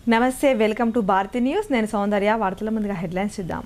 నమస్తే, welcome to Bharati news. నేను సౌందర్య. వార్తల ముందుగా హెడ్లైన్స్ చూద్దాం.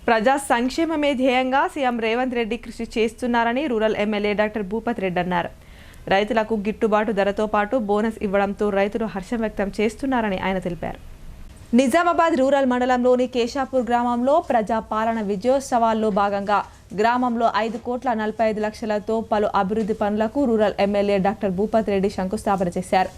ప్రజా సంక్షేమమే ధ్యేయంగా సీఎం రేవంత్ రెడ్డి కృషి చేస్తున్నారని rural MLA doctor Bhupath Reddy అన్నారు. రైతులకు గిట్టుబాటు ధరతో పాటు బోనస్ ఇవ్వడంతో రైతులు హర్షం వ్యక్తం చేస్తున్నారని ఆయన తెలిపారు. నిజామాబాద్ రూరల్ మండలంలోని కేశాపూర్ గ్రామంలో ప్రజా పాలన విజయోత్సవాల్లో భాగంగా గ్రామంలో 5,45,00,000తో పలు అభివృద్ధి పనులకు rural MLA doctor Bhupath Reddy శంకుస్థాపన చేశారు.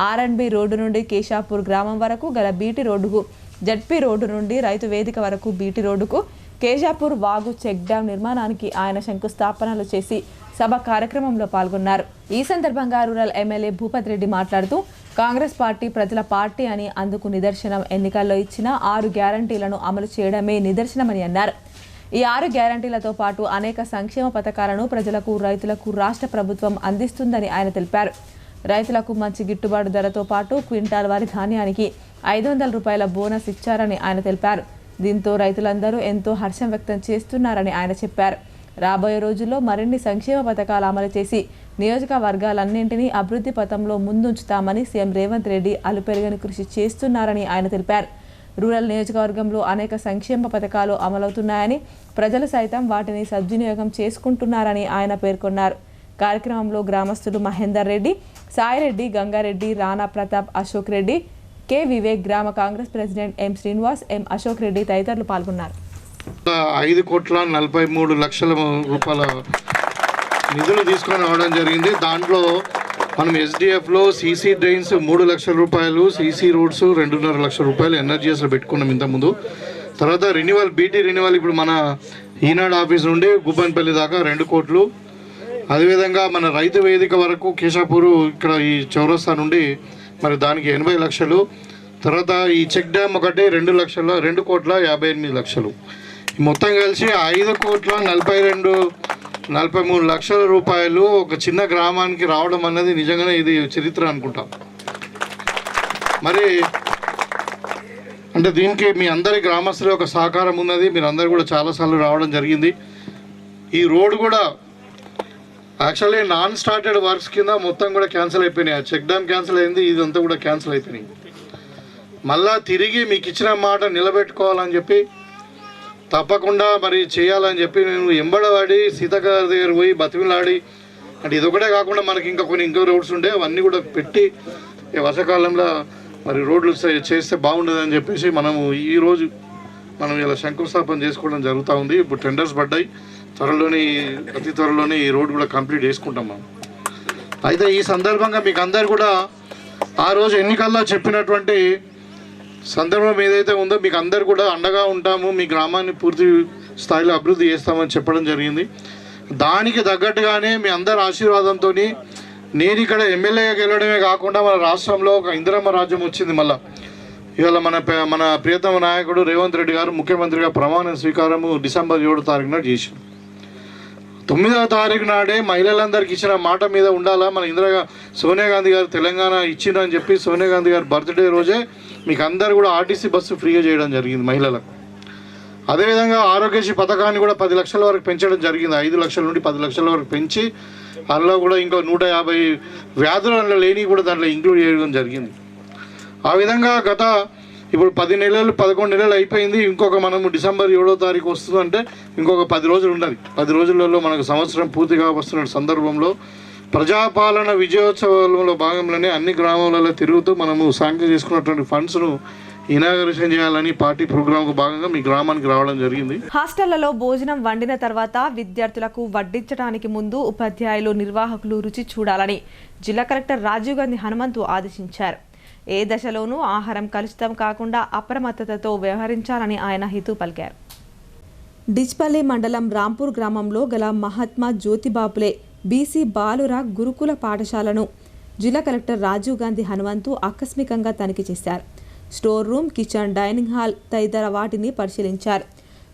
ఆర్ఎండ్బి రోడ్డు నుండి కేశాపూర్ గ్రామం వరకు గల బీటీ రోడ్డుకు, జడ్పీ రోడ్డు నుండి రైతు వేదిక వరకు బీటీ రోడ్డుకు, కేశాపూర్ వాగు చెక్ డ్యాం నిర్మాణానికి ఆయన శంకుస్థాపనలు చేసి సభ కార్యక్రమంలో పాల్గొన్నారు. ఈ సందర్భంగా రూరల్ ఎమ్మెల్యే భూపత్ రెడ్డి మాట్లాడుతూ కాంగ్రెస్ పార్టీ ప్రజల పార్టీ అని, అందుకు నిదర్శనం ఎన్నికల్లో ఇచ్చిన 6 గ్యారంటీలను అమలు చేయడమే నిదర్శనమని అన్నారు. ఈ 6 గ్యారంటీలతో పాటు అనేక సంక్షేమ పథకాలను ప్రజలకు, రైతులకు రాష్ట్ర ప్రభుత్వం అందిస్తుందని ఆయన తెలిపారు. రైతులకు మంచి గిట్టుబాటు ధరతో పాటు క్వింటాల్ వారి ధాన్యానికి 500 రూపాయల బోనస్ ఇచ్చారని ఆయన తెలిపారు. దీంతో రైతులందరూ ఎంతో హర్షం వ్యక్తం చేస్తున్నారని ఆయన చెప్పారు. రాబోయే రోజుల్లో మరిన్ని సంక్షేమ పథకాలు అమలు చేసి నియోజకవర్గాలన్నింటినీ అభివృద్ధి పథంలో ముందుంచుతామని సీఎం రేవంత్ రెడ్డి అలుపెరుగని కృషి చేస్తున్నారని ఆయన తెలిపారు. రూరల్ నియోజకవర్గంలో అనేక సంక్షేమ పథకాలు అమలవుతున్నాయని, ప్రజలు సైతం వాటిని సద్వినియోగం చేసుకుంటున్నారని ఆయన పేర్కొన్నారు. కార్యక్రమంలో గ్రామస్తులు మహేందర్ రెడ్డి, సాయిరెడ్డి, గంగారెడ్డి, రాణా ప్రతాప్, అశోక్ రెడ్డి, కె వివేక్, గ్రామ కాంగ్రెస్ ప్రెసిడెంట్ ఎం శ్రీనివాస్, ఎం అశోక్ రెడ్డి తదితరులు పాల్గొన్నారు. 5,43,00,000 రూపాయల నిధులు తీసుకొని రావడం జరిగింది. దాంట్లో మనం ఎస్డిఎఫ్లో సీసీ డ్రైన్స్ 3 లక్షల రూపాయలు, సీసీ రోడ్స్ 2.5 లక్షల రూపాయలు ఎన్ఆర్జీఎస్లో పెట్టుకున్నాం ఇంతకుముందు. తర్వాత రెన్యువల్, బీటీ రెన్యువల్ ఇప్పుడు మన ఈనాడు ఆఫీస్ నుండి గుబ్బన్పల్లి దాకా 2 కోట్లు. అదేవిధంగా మన రైతు వేదిక వరకు కేశాపూరు ఇక్కడ ఈ చౌరస్తా నుండి మరి దానికి 80 లక్షలు. తర్వాత ఈ చెక్ డ్యామ్ ఒకటి 2,50,58,00,000. మొత్తం కలిసి 5,43,00,000 రూపాయలు ఒక చిన్న గ్రామానికి రావడం అన్నది నిజంగానే ఇది చరిత్ర అనుకుంటాం. మరి అంటే దీనికి మీ అందరి గ్రామస్తుల యొక్క సహకారం ఉన్నది. మీరు అందరు కూడా చాలాసార్లు రావడం జరిగింది. ఈ రోడ్డు కూడా యాక్చువల్లీ నాన్ స్టార్టెడ్ వర్క్స్ కింద మొత్తం కూడా క్యాన్సిల్ అయిపోయినాయి. చెక్ డ్యామ్ క్యాన్సిల్ అయింది, ఇదంతా కూడా క్యాన్సిల్ అయిపోయినాయి. మళ్ళా తిరిగి మీకు ఇచ్చిన మాట నిలబెట్టుకోవాలని చెప్పి తప్పకుండా మరి చేయాలని చెప్పి నేను ఎంబడవాడి సీతగారి దగ్గర పోయి బతిమిలాడి, అంటే ఇదొకటే కాకుండా మనకి ఇంకో రోడ్స్ ఉండే అవన్నీ కూడా పెట్టి వర్షాకాలంలో మరి రోడ్లు చేస్తే బాగుండదని చెప్పేసి మనము ఈరోజు మనం ఇలా శంకుస్థాపన చేసుకోవడం జరుగుతూ ఉంది. ఇప్పుడు టెండర్స్ పడ్డాయి, అతి త్వరలోనే ఈ రోడ్ కూడా కంప్లీట్ చేసుకుంటాం మనం. అయితే ఈ సందర్భంగా మీకు అందరు కూడా ఆ రోజు ఎన్నికల్లో చెప్పినటువంటి సందర్భం ఏదైతే ఉందో మీకు అందరు కూడా అండగా ఉంటాము, మీ గ్రామాన్ని పూర్తి స్థాయిలో అభివృద్ధి చేస్తామని చెప్పడం జరిగింది. దానికి తగ్గట్టుగానే మీ అందరి ఆశీర్వాదంతో నేను ఇక్కడ ఎమ్మెల్యేగా గెలవడమే కాకుండా మన రాష్ట్రంలో ఒక ఇందిరమ్మ రాజ్యం వచ్చింది. మళ్ళీ ఇవాళ మన ప్రియతమ నాయకుడు రేవంత్ రెడ్డి గారు ముఖ్యమంత్రిగా ప్రమాణ స్వీకారము డిసెంబర్ 7వ తారీఖు నాడు చేశారు. 9వ తారీఖు నాడే మహిళలందరికీ ఇచ్చిన మాట మీద ఉండాలా. మన సోనియా గాంధీ గారు తెలంగాణ ఇచ్చిందని చెప్పి సోనియా గాంధీ గారు బర్త్డే రోజే మీకు అందరు కూడా ఆర్టీసీ బస్సు ఫ్రీగా చేయడం జరిగింది మహిళలకు. అదేవిధంగా ఆరోగ్యశ్రీ పథకాన్ని కూడా 10 లక్షల వరకు పెంచడం జరిగింది. 5 లక్షల నుండి 10 లక్షల వరకు పెంచి అందులో కూడా ఇంకో 150 వ్యాధులు లేని కూడా దాంట్లో ఇంక్లూడ్ చేయడం జరిగింది. ఆ విధంగా ఇప్పుడు 10 నెలలు 11 నెలలు అయిపోయింది. ఇంకొక మనము డిసెంబర్ 7వ తారీఖు వస్తుందంటే ఇంకొక 10 రోజులు ఉన్నది. 10 రోజులలో మనకు సంవత్సరం పూర్తిగా వస్తున్న సందర్భంలో ప్రజాపాలన విజయోత్సవంలో భాగంలోనే అన్ని గ్రామాలలో తిరుగుతూ మనము శాంక్షన్ చేసుకున్నటువంటి ఫండ్స్ను ఇనాగరేషన్ చేయాలని పార్టీ ప్రోగ్రాంకు భాగంగా మీ గ్రామానికి రావడం జరిగింది. హాస్టళ్లలో భోజనం వండిన తర్వాత విద్యార్థులకు వడ్డించడానికి ముందు ఉపాధ్యాయులు నిర్వాహకులు రుచి చూడాలని జిల్లా కలెక్టర్ రాజీవ్ గాంధీ హనుమంతు ఆదేశించారు. ఏ దశలోనూ ఆహారం కలుషితం కాకుండా అప్రమత్తతతో వ్యవహరించాలని ఆయన హితవు పలికారు. డిచ్పల్లి మండలం రాంపూర్ గ్రామంలో గల మహాత్మా జ్యోతిబాపులే బీసీ బాలుర గురుకుల పాఠశాలను జిల్లా కలెక్టర్ రాజీవ్ గాంధీ హనుమంతు ఆకస్మికంగా తనిఖీ చేశారు. Store room, kitchen, dining hall తదితర వాటిని పరిశీలించారు.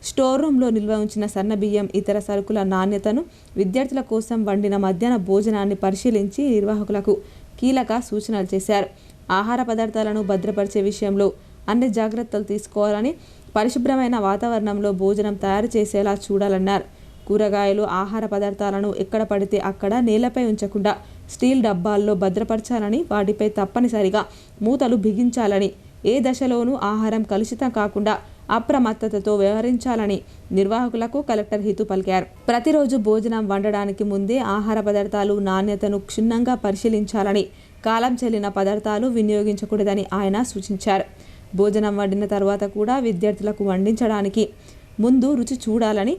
స్టోర్ రూమ్లో నిల్వ ఉంచిన సన్నబియ్యం, ఇతర సరుకుల నాణ్యతను, విద్యార్థుల కోసం వండిన మధ్యాహ్న భోజనాన్ని పరిశీలించి నిర్వాహకులకు కీలక సూచనలు చేశారు. ఆహార పదార్థాలను భద్రపరిచే విషయంలో అన్ని జాగ్రత్తలు తీసుకోవాలని, పరిశుభ్రమైన వాతావరణంలో భోజనం తయారు చేసేలా చూడాలన్నారు. కూరగాయలు, ఆహార పదార్థాలను ఎక్కడ పడితే అక్కడ నేలపై ఉంచకుండా స్టీల్ డబ్బాల్లో భద్రపరచాలని, వాటిపై తప్పనిసరిగా మూతలు బిగించాలని, ఏ దశలోనూ ఆహారం కలుషితం కాకుండా అప్రమత్తతతో వ్యవహరించాలని నిర్వాహకులకు కలెక్టర్ హితవు పలికారు. ప్రతిరోజు భోజనం వండడానికి ముందే ఆహార పదార్థాలు నాణ్యతను క్షుణ్ణంగా పరిశీలించాలని, కాలం చెల్లిన పదార్థాలు వినియోగించకూడదని ఆయన సూచించారు. భోజనం వండిన తర్వాత కూడా విద్యార్థులకు వండించడానికి ముందు రుచి చూడాలని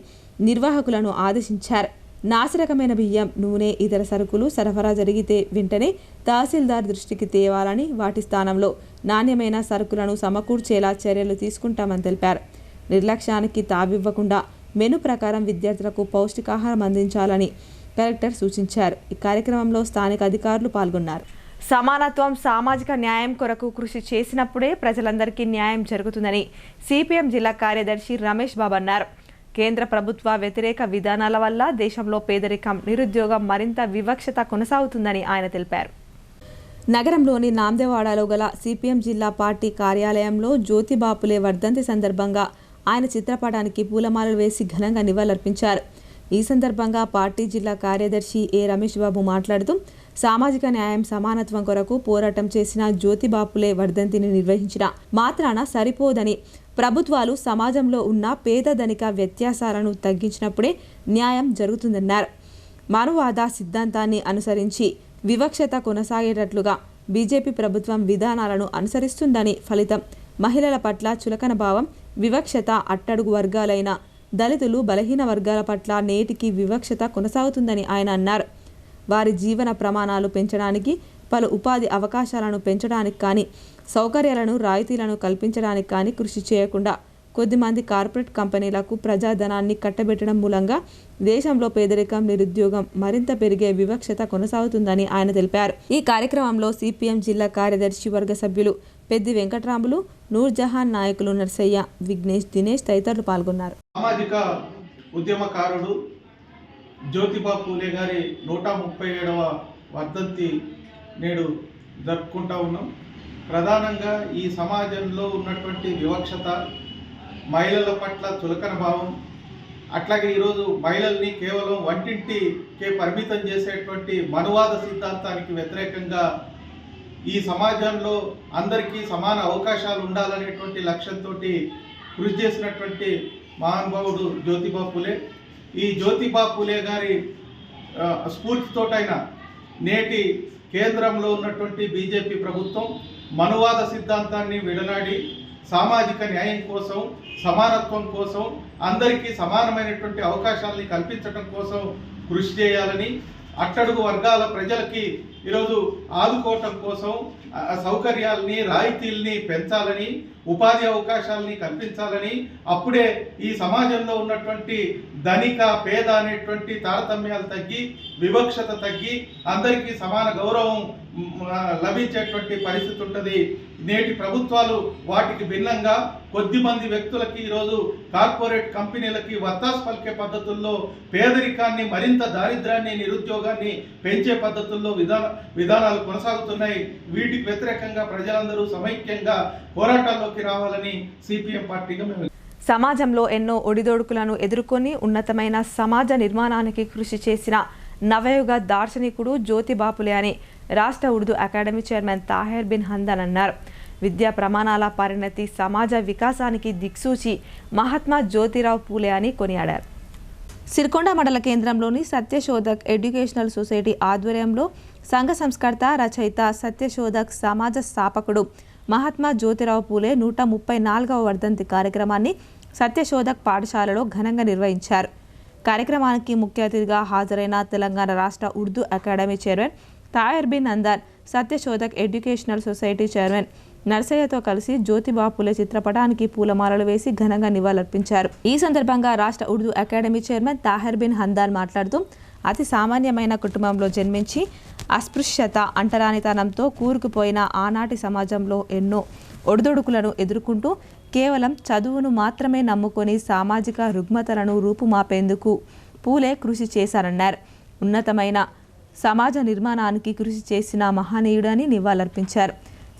నిర్వాహకులను ఆదేశించారు. నాసిరకమైన బియ్యం, నూనె, ఇతర సరుకులు సరఫరా జరిగితే వెంటనే తహసీల్దార్ దృష్టికి తేవాలని, వాటి స్థానంలో నాణ్యమైన సరుకులను సమకూర్చేలా చర్యలు తీసుకుంటామని తెలిపారు. నిర్లక్ష్యానికి తావివ్వకుండా మెను ప్రకారం విద్యార్థులకు పౌష్టికాహారం అందించాలని కలెక్టర్ సూచించారు. ఈ కార్యక్రమంలో స్థానిక అధికారులు పాల్గొన్నారు. సమానత్వం, సామాజిక న్యాయం కొరకు కృషి చేసినప్పుడే ప్రజలందరికీ న్యాయం జరుగుతుందని సిపిఎం జిల్లా కార్యదర్శి రమేష్ బాబు అన్నారు. కేంద్ర ప్రభుత్వ వ్యతిరేక విధానాల వల్ల దేశంలో పేదరికం, నిరుద్యోగం, మరింత వివక్షత కొనసాగుతుందని ఆయన తెలిపారు. నగరంలోని నాందేవాడలో గల సిపిఎం జిల్లా పార్టీ కార్యాలయంలో జ్యోతిబాపులే వర్ధంతి సందర్భంగా ఆయన చిత్రపటానికి పూలమాలలు వేసి ఘనంగా నివాళులర్పించారు. ఈ సందర్భంగా పార్టీ జిల్లా కార్యదర్శి ఏ రమేష్ బాబు మాట్లాడుతూ సామాజిక న్యాయం, సమానత్వం కొరకు పోరాటం చేసిన జ్యోతిబాపులే వర్ధంతిని నిర్వహించిన మాత్రాన సరిపోదని, ప్రభుత్వాలు సమాజంలో ఉన్న పేద ధనిక వ్యత్యాసాలను తగ్గించినప్పుడే న్యాయం జరుగుతుందన్నారు. మానవవాద సిద్ధాంతాన్ని అనుసరించి వివక్షత కొనసాగేటట్లుగా బీజేపీ ప్రభుత్వం విధానాలను అనుసరిస్తుందని, ఫలితం మహిళల పట్ల చులకన భావం, వివక్షత, అట్టడుగు వర్గాలైన దళితులు, బలహీన వర్గాల పట్ల నేటికి వివక్షత కొనసాగుతుందని ఆయన అన్నారు. వారి జీవన ప్రమాణాలు పెంచడానికి, పలు ఉపాధి అవకాశాలను పెంచడానికి కానీ, సౌకర్యాలను, రాయితీలను కల్పించడానికి కానీ కృషి చేయకుండా కొద్దిమంది కార్పొరేట్ కంపెనీలకు ప్రజాధనాన్ని కట్టబెట్టడం మూలంగా దేశంలో పేదరికం, నిరుద్యోగం మరింత పెరిగే వివక్షత కొనసాగుతుందని ఆయన తెలిపారు. ఈ కార్యక్రమంలో సిపిఎం జిల్లా కార్యదర్శి వర్గ సభ్యులు పెద్ది వెంకట్రాములు, నూర్జహాన్, నాయకులు నర్సయ్య, విఘ్నేష్, దినేష్ తదితరులు పాల్గొన్నారు. సామాజిక ఉద్యమకారుడు జ్యోతిబా పూలే గారి 137వ వర్ధంతి నేడు జరుపుకుంటూ ఉన్నాం. ప్రధానంగా ఈ సమాజంలో ఉన్నటువంటి వివక్షత, మహిళల పట్ల చులకన భావం, అట్లాగే ఈరోజు మహిళల్ని కేవలం వంటింటికే పరిమితం చేసేటువంటి మనువాద సిద్ధాంతానికి వ్యతిరేకంగా ఈ సమాజంలో అందరికీ సమాన అవకాశాలు ఉండాలనేటువంటి లక్ష్యంతో కృషి చేసినటువంటి మహానుభావుడు జ్యోతిబా పూలే. ఈ జ్యోతిబా పూలే గారి స్ఫూర్తితోటైన నేటి కేంద్రంలో ఉన్నటువంటి బీజేపీ ప్రభుత్వం మనువాద సిద్ధాంతాన్ని విడనాడి సామాజిక న్యాయం కోసం, సమానత్వం కోసం, అందరికీ సమానమైనటువంటి అవకాశాలని కల్పించడం కోసం కృషి చేయాలని, అట్టడుగు వర్గాల ప్రజలకి ఈరోజు ఆదుకోవటం కోసం సౌకర్యాలని రాయితీల్ని పెంచాలని ఉపాధి అవకాశాలని కల్పించాలని అప్పుడే ఈ సమాజంలో ఉన్నటువంటి ధనిక పేద అనేటువంటి తారతమ్యాలు తగ్గి వివక్షత తగ్గి అందరికీ సమాన గౌరవం లభించేటువంటి పరిస్థితి ఉంటుంది. నేటి ప్రభుత్వాలు వాటికి భిన్నంగా కొద్దిమంది వ్యక్తులకి ఈరోజు కార్పొరేట్ కంపెనీలకి వత్తాసు పలికే పద్ధతుల్లో పేదరికాన్ని మరింత దారిద్ర్యాన్ని నిరుద్యోగాన్ని పెంచే పద్ధతుల్లో విధానాలు కొనసాగుతున్నాయి. వీటికి వ్యతిరేకంగా ప్రజలందరూ సమైక్యంగా పోరాటాల్లోకి రావాలని సిపిఎం పార్టీగా మేము సమాజంలో ఎన్నో ఒడిదొడుకులను ఎదుర్కొని ఉన్నతమైన సమాజ నిర్మాణానికి కృషి చేసిన నవయుగ దార్శనికుడు జ్యోతిబాపులే అని రాష్ట్ర ఉర్దూ అకాడమీ చైర్మన్ తాహిర్ బిన్ హందన్ అన్నారు. విద్యా ప్రమాణాల పరిణతి సమాజ వికాసానికి దిక్సూచి మహాత్మా జ్యోతిరావు పూలే అని కొనియాడారు. సిరికొండ మండల కేంద్రంలోని సత్యశోధక్ ఎడ్యుకేషనల్ సొసైటీ ఆధ్వర్యంలో సంఘ సంస్కర్త రచయిత సత్యశోధక్ సమాజ స్థాపకుడు మహాత్మా జ్యోతిరావు పూలే 134వ వర్ధంతి కార్యక్రమాన్ని సత్యశోధక్ పాఠశాలలో ఘనంగా నిర్వహించారు. కార్యక్రమానికి ముఖ్య అతిథిగా హాజరైన తెలంగాణ రాష్ట్ర Urdu academy chairman Tahir bin Hamdan, Satyashodhak educational society chairman నర్సయ్యతో కలిసి జ్యోతిబాపులే చిత్రపటానికి పూలమాలలు వేసి ఘనంగా నివాళులర్పించారు. ఈ సందర్భంగా రాష్ట్ర ఉర్దూ అకాడమీ చైర్మన్ తాహిర్ బిన్ హందన్ మాట్లాడుతూ అతి సామాన్యమైన కుటుంబంలో జన్మించి అస్పృశ్యత అంటరానితనంతో కూరుకుపోయిన ఆనాటి సమాజంలో ఎన్నో ఒడిదొడుకులను ఎదుర్కొంటూ కేవలం చదువును మాత్రమే నమ్ముకొని సామాజిక రుగ్మతలను రూపుమాపేందుకు పూలే కృషి చేశారన్నారు. ఉన్నతమైన సమాజ నిర్మాణానికి కృషి చేసిన మహనీయుడని నివాళులర్పించారు.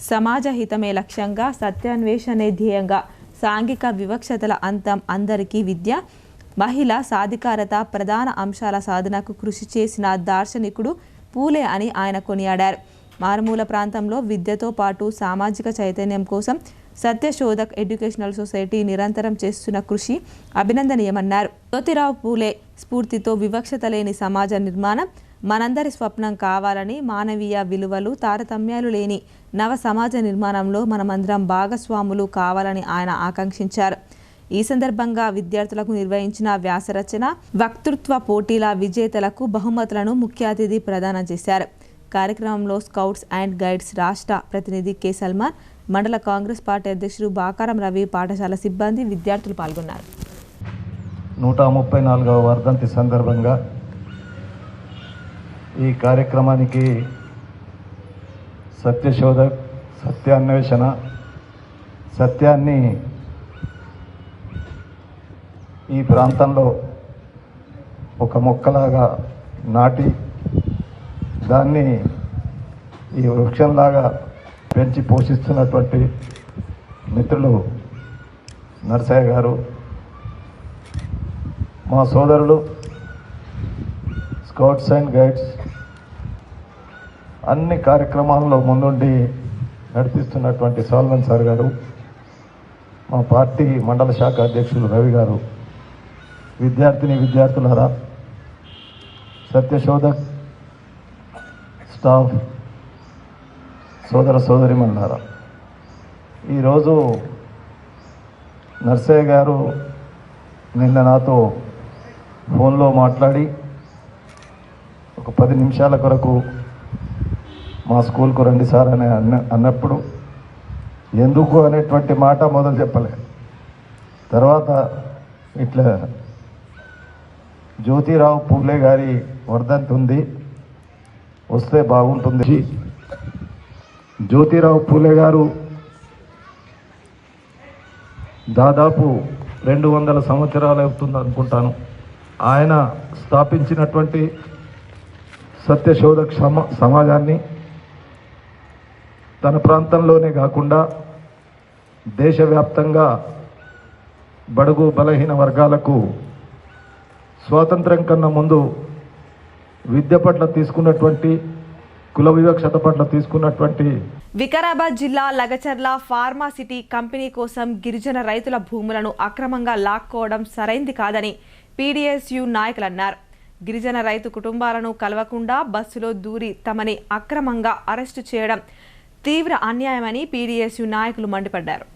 సమాజ హితమే లక్ష్యంగా, సత్యాన్వేషణే ధ్యేయంగా, సాంఘిక వివక్షతల అంతం, అందరికీ విద్య, మహిళా సాధికారత ప్రధాన అంశాల సాధనకు కృషి చేసిన దార్శనికుడు పూలే అని ఆయన కొనియాడారు. మారుమూల ప్రాంతంలో విద్యతో పాటు సామాజిక చైతన్యం కోసం సత్యశోధక్ ఎడ్యుకేషనల్ సొసైటీ నిరంతరం చేస్తున్న కృషి అభినందనీయమన్నారు. జ్యోతిరావు పూలే స్ఫూర్తితో వివక్షత లేని సమాజ నిర్మాణం మనందరి స్వప్నం కావాలని, మానవీయ విలువలు తారతమ్యాలు లేని నవ సమాజ నిర్మాణంలో మనమందరం భాగస్వాములు కావాలని ఆయన ఆకాంక్షించారు. ఈ సందర్భంగా విద్యార్థులకు నిర్వహించిన వ్యాసరచన, వక్తృత్వ పోటీల విజేతలకు బహుమతులను ముఖ్య అతిథి ప్రదానం చేశారు. కార్యక్రమంలో స్కౌట్స్ అండ్ గైడ్స్ రాష్ట్ర ప్రతినిధి కె సల్మాన్, మండల కాంగ్రెస్ పార్టీ అధ్యక్షుడు బాకారం రవి, పాఠశాల సిబ్బంది, విద్యార్థులు పాల్గొన్నారు. 134వ వర్ధంతి సందర్భంగా ఈ కార్యక్రమానికి సత్యశోధక్, సత్యాన్వేషణ, సత్యాన్ని ఈ ప్రాంతంలో ఒక మొక్కలాగా నాటి దాన్ని ఈ వృక్షంలాగా పెంచి పోషిస్తున్నటువంటి మిత్రులు నర్సయ్య గారు, మా సోదరులు స్కౌట్స్ అండ్ గైడ్స్ అన్ని కార్యక్రమాల్లో ముందుండి నడిపిస్తున్నటువంటి సాల్మన్ సార్ గారు, మా పార్టీ మండల శాఖ అధ్యక్షులు రవి గారు, విద్యార్థులారా, సత్యశోధక్ స్టాఫ్, సోదరిమణులారా, ఈరోజు నర్సయ్య గారు నిన్న నాతో ఫోన్లో మాట్లాడి ఒక 10 నిమిషాల కొరకు మా స్కూల్కు రండి సార్ అని అన్నప్పుడు ఎందుకు అనేటువంటి మాట మొదలు చెప్పలే. తర్వాత ఇట్లా జ్యోతిరావు పూలే గారి వర్ధంతి ఉంది, వస్తే బాగుంటుంది. జ్యోతిరావు పూలే గారు దాదాపు 200 సంవత్సరాలు అవుతుంది అనుకుంటాను. ఆయన స్థాపించినటువంటి సత్యశోధక్ సమాజాన్ని తన ప్రాంతంలోనే కాకుండా దేశవ్యాప్తంగా బడుగు బలహీన వర్గాలకు స్వాతంత్రం కన్నా ముందు విద్య పట్ల తీసుకున్నటువంటి, కుల వివక్షత పట్ల తీసుకున్నటువంటి. వికారాబాద్ జిల్లా లగచర్ల ఫార్మాసిటీ కంపెనీ కోసం గిరిజన రైతుల భూములను అక్రమంగా లాక్కోవడం సరైంది కాదని పీడీఎస్యు నాయకులు అన్నారు. గిరిజన రైతు కుటుంబాలను కలవకుండా బస్సులో దూరి తమని అక్రమంగా అరెస్టు చేయడం తీవ్ర అన్యాయమని పీడీఎస్యు నాయకులు మండిపడ్డారు.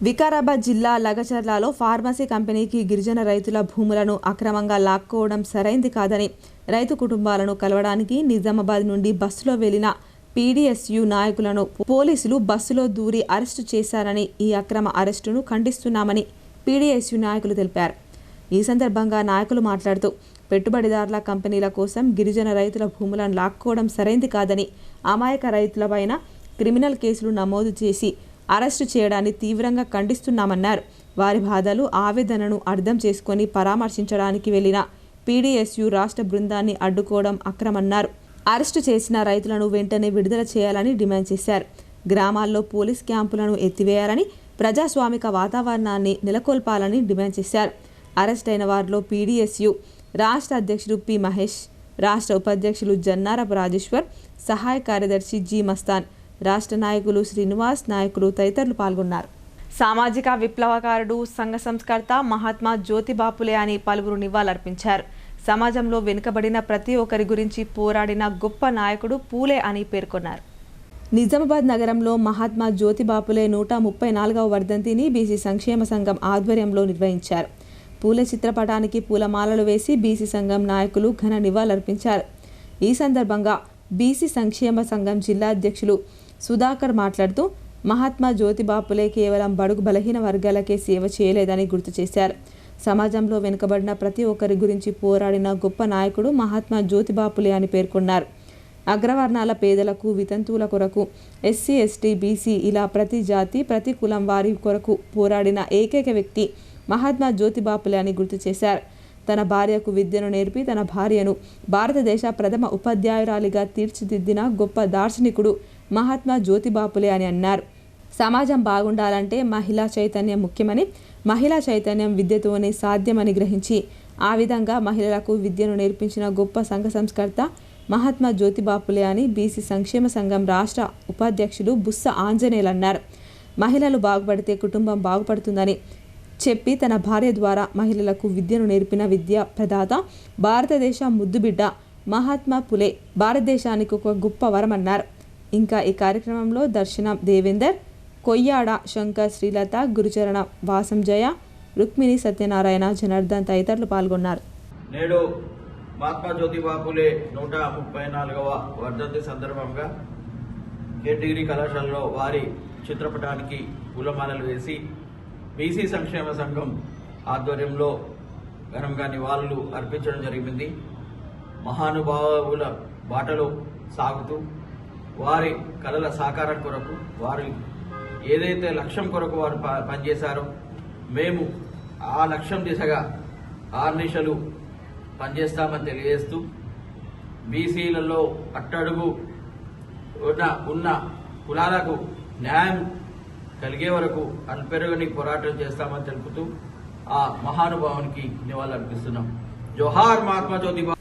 వికారాబాద్ జిల్లా లగచర్లలో ఫార్మసీ కంపెనీకి గిరిజన రైతుల భూములను అక్రమంగా లాక్కోవడం సరైంది కాదని రైతు కుటుంబాలను కలవడానికి నిజామాబాద్ నుండి బస్సులో వెళ్లిన పీడీఎస్యు నాయకులను పోలీసులు బస్సులో దూరి అరెస్టు చేశారని, ఈ అక్రమ అరెస్టును ఖండిస్తున్నామని పీడీఎస్యు నాయకులు తెలిపారు. ఈ సందర్భంగా నాయకులు మాట్లాడుతూ పెట్టుబడిదారుల కంపెనీల కోసం గిరిజన రైతుల భూములను లాక్కోవడం సరైంది కాదని, అమాయక రైతులపైన క్రిమినల్ కేసులు నమోదు చేసి అరెస్టు చేయడాన్ని తీవ్రంగా ఖండిస్తున్నామన్నారు. వారి బాధలు, ఆవేదనను అర్థం చేసుకొని పరామర్శించడానికి వెళ్లిన పీడీఎస్యు రాష్ట్ర బృందాన్ని అడ్డుకోవడం అక్రమన్నారు. అరెస్టు చేసిన రైతులను వెంటనే విడుదల చేయాలని డిమాండ్ చేశారు. గ్రామాల్లో పోలీస్ క్యాంపులను ఎత్తివేయాలని, ప్రజాస్వామిక వాతావరణాన్ని నెలకొల్పాలని డిమాండ్ చేశారు. అరెస్ట్ అయిన వారిలో పీడీఎస్యు రాష్ట్ర అధ్యక్షుడు పి మహేష్, రాష్ట్ర ఉపాధ్యక్షులు జన్నారపు రాజేశ్వర్, సహాయ కార్యదర్శి జి మస్తాన్, రాష్ట్ర నాయకులు శ్రీనివాస్, నాయకులు తదితరులు పాల్గొన్నారు. సామాజిక విప్లవకారుడు, సంఘ సంస్కర్త మహాత్మా జ్యోతిబా ఫులే అని పలువురు నివాళులర్పించారు. సమాజంలో వెనుకబడిన ప్రతి ఒక్కరి గురించి పోరాడిన గొప్ప నాయకుడు పూలే అని పేర్కొన్నారు. నిజామాబాద్ నగరంలో మహాత్మా జ్యోతిబా ఫులే 134వ వర్ధంతిని బీసీ సంక్షేమ సంఘం ఆధ్వర్యంలో నిర్వహించారు. పూలే చిత్రపటానికి పూలమాలలు వేసి బీసీ సంఘం నాయకులు ఘన నివాళులర్పించారు. ఈ సందర్భంగా బీసీ సంక్షేమ సంఘం జిల్లా అధ్యక్షులు సుధాకర్ మాట్లాడుతూ మహాత్మా జ్యోతిబా ఫులే కేవలం బడుగు బలహీన వర్గాలకే సేవ చేయలేదని గుర్తు చేశారు. సమాజంలో వెనుకబడిన ప్రతి ఒక్కరి గురించి పోరాడిన గొప్ప నాయకుడు మహాత్మా జ్యోతిబా ఫులే అని పేర్కొన్నారు. అగ్రవర్ణాల పేదలకు, వితంతువుల కొరకు, ఎస్సీ, ఎస్టీ, బీసీ ఇలా ప్రతి జాతి, ప్రతి కులం వారి కొరకు పోరాడిన ఏకైక వ్యక్తి మహాత్మా జ్యోతిబా ఫులే అని గుర్తు చేశారు. తన భార్యకు విద్యను నేర్పి తన భార్యను భారతదేశ ప్రథమ ఉపాధ్యాయురాలిగా తీర్చిదిద్దిన గొప్ప దార్శనికుడు మహాత్మా జ్యోతిబా ఫులే అని అన్నారు. సమాజం బాగుండాలంటే మహిళా చైతన్యం ముఖ్యమని, మహిళా చైతన్యం విద్యతోనే సాధ్యమని గ్రహించి ఆ విధంగా మహిళలకు విద్యను నేర్పించిన గొప్ప సంఘ సంస్కర్త మహాత్మా జ్యోతిబా ఫులే అని బీసీ సంక్షేమ సంఘం రాష్ట్ర ఉపాధ్యక్షులు బుస్స ఆంజనేయులు అన్నారు. మహిళలు బాగుపడితే కుటుంబం బాగుపడుతుందని చెప్పి తన భార్య ద్వారా మహిళలకు విద్యను నేర్పిన విద్యా ప్రదాత, భారతదేశ ముద్దుబిడ్డ మహాత్మా ఫులే భారతదేశానికి ఒక గొప్ప వరమన్నారు. ఇంకా ఈ కార్యక్రమంలో దర్శనం దేవేందర్, కొయ్యాడ శంకర్, శ్రీలత, గురుచరణ వాసంజయ, రుక్మిణి సత్యనారాయణ, జనార్దన్ తదితరులు పాల్గొన్నారు. నేడు మహాత్మా జ్యోతిబా ఫులే 134వ వర్ధంతి సందర్భంగా కేటగిరీ కళాశాలలో వారి చిత్రపటానికి పూలమాలలు వేసి బీసీ సంక్షేమ సంఘం ఆధ్వర్యంలో ఘనంగా నివాళులు అర్పించడం జరిగింది. మహానుభావుల బాటలో సాగుతూ వారి కళల సాకారం కొరకు, వారి ఏదైతే లక్ష్యం కొరకు వారు పనిచేశారో మేము ఆ లక్ష్యం దిశగా ఆర్నిశలు పనిచేస్తామని తెలియజేస్తూ బీసీలలో అట్టడుగు ఉన్న కులాలకు న్యాయం కలిగే వరకు అల్పెరుగని పోరాటం చేస్తామని తెలుపుతూ ఆ మహానుభావునికి నివాళులర్పిస్తున్నాం. జోహార్ మహాత్మా జ్యోతిబా.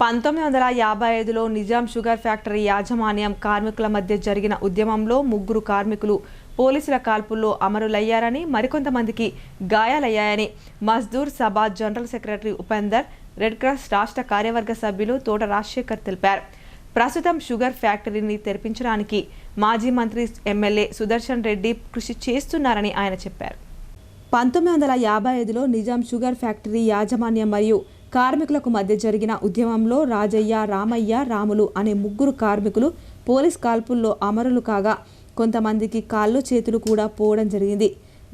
1955లో నిజాం షుగర్ ఫ్యాక్టరీ యాజమాన్యం కార్మికుల మధ్య జరిగిన ఉద్యమంలో 3 కార్మికులు పోలీసుల కాల్పుల్లో అమరులయ్యారని, మరికొంతమందికి గాయాలయ్యాయని మజ్దూర్ సభా general secretary Upender, red cross రాష్ట్ర కార్యవర్గ సభ్యులు తోట రాజశేఖర్ తెలిపారు. ప్రస్తుతం షుగర్ ఫ్యాక్టరీని తెరిపించడానికి మాజీ మంత్రి ఎమ్మెల్యే సుదర్శన్ రెడ్డి కృషి చేస్తున్నారని ఆయన చెప్పారు. 1955లో నిజాం షుగర్ ఫ్యాక్టరీ యాజమాన్యం మరియు కార్మికులకు మధ్య జరిగిన ఉద్యమంలో రాజయ్య, రామయ్య, రాములు అనే 3 కార్మికులు పోలీస్ కాల్పుల్లో అమరులు కాగా కొంతమందికి కాళ్ళు చేతులు కూడా పోవడం జరిగింది.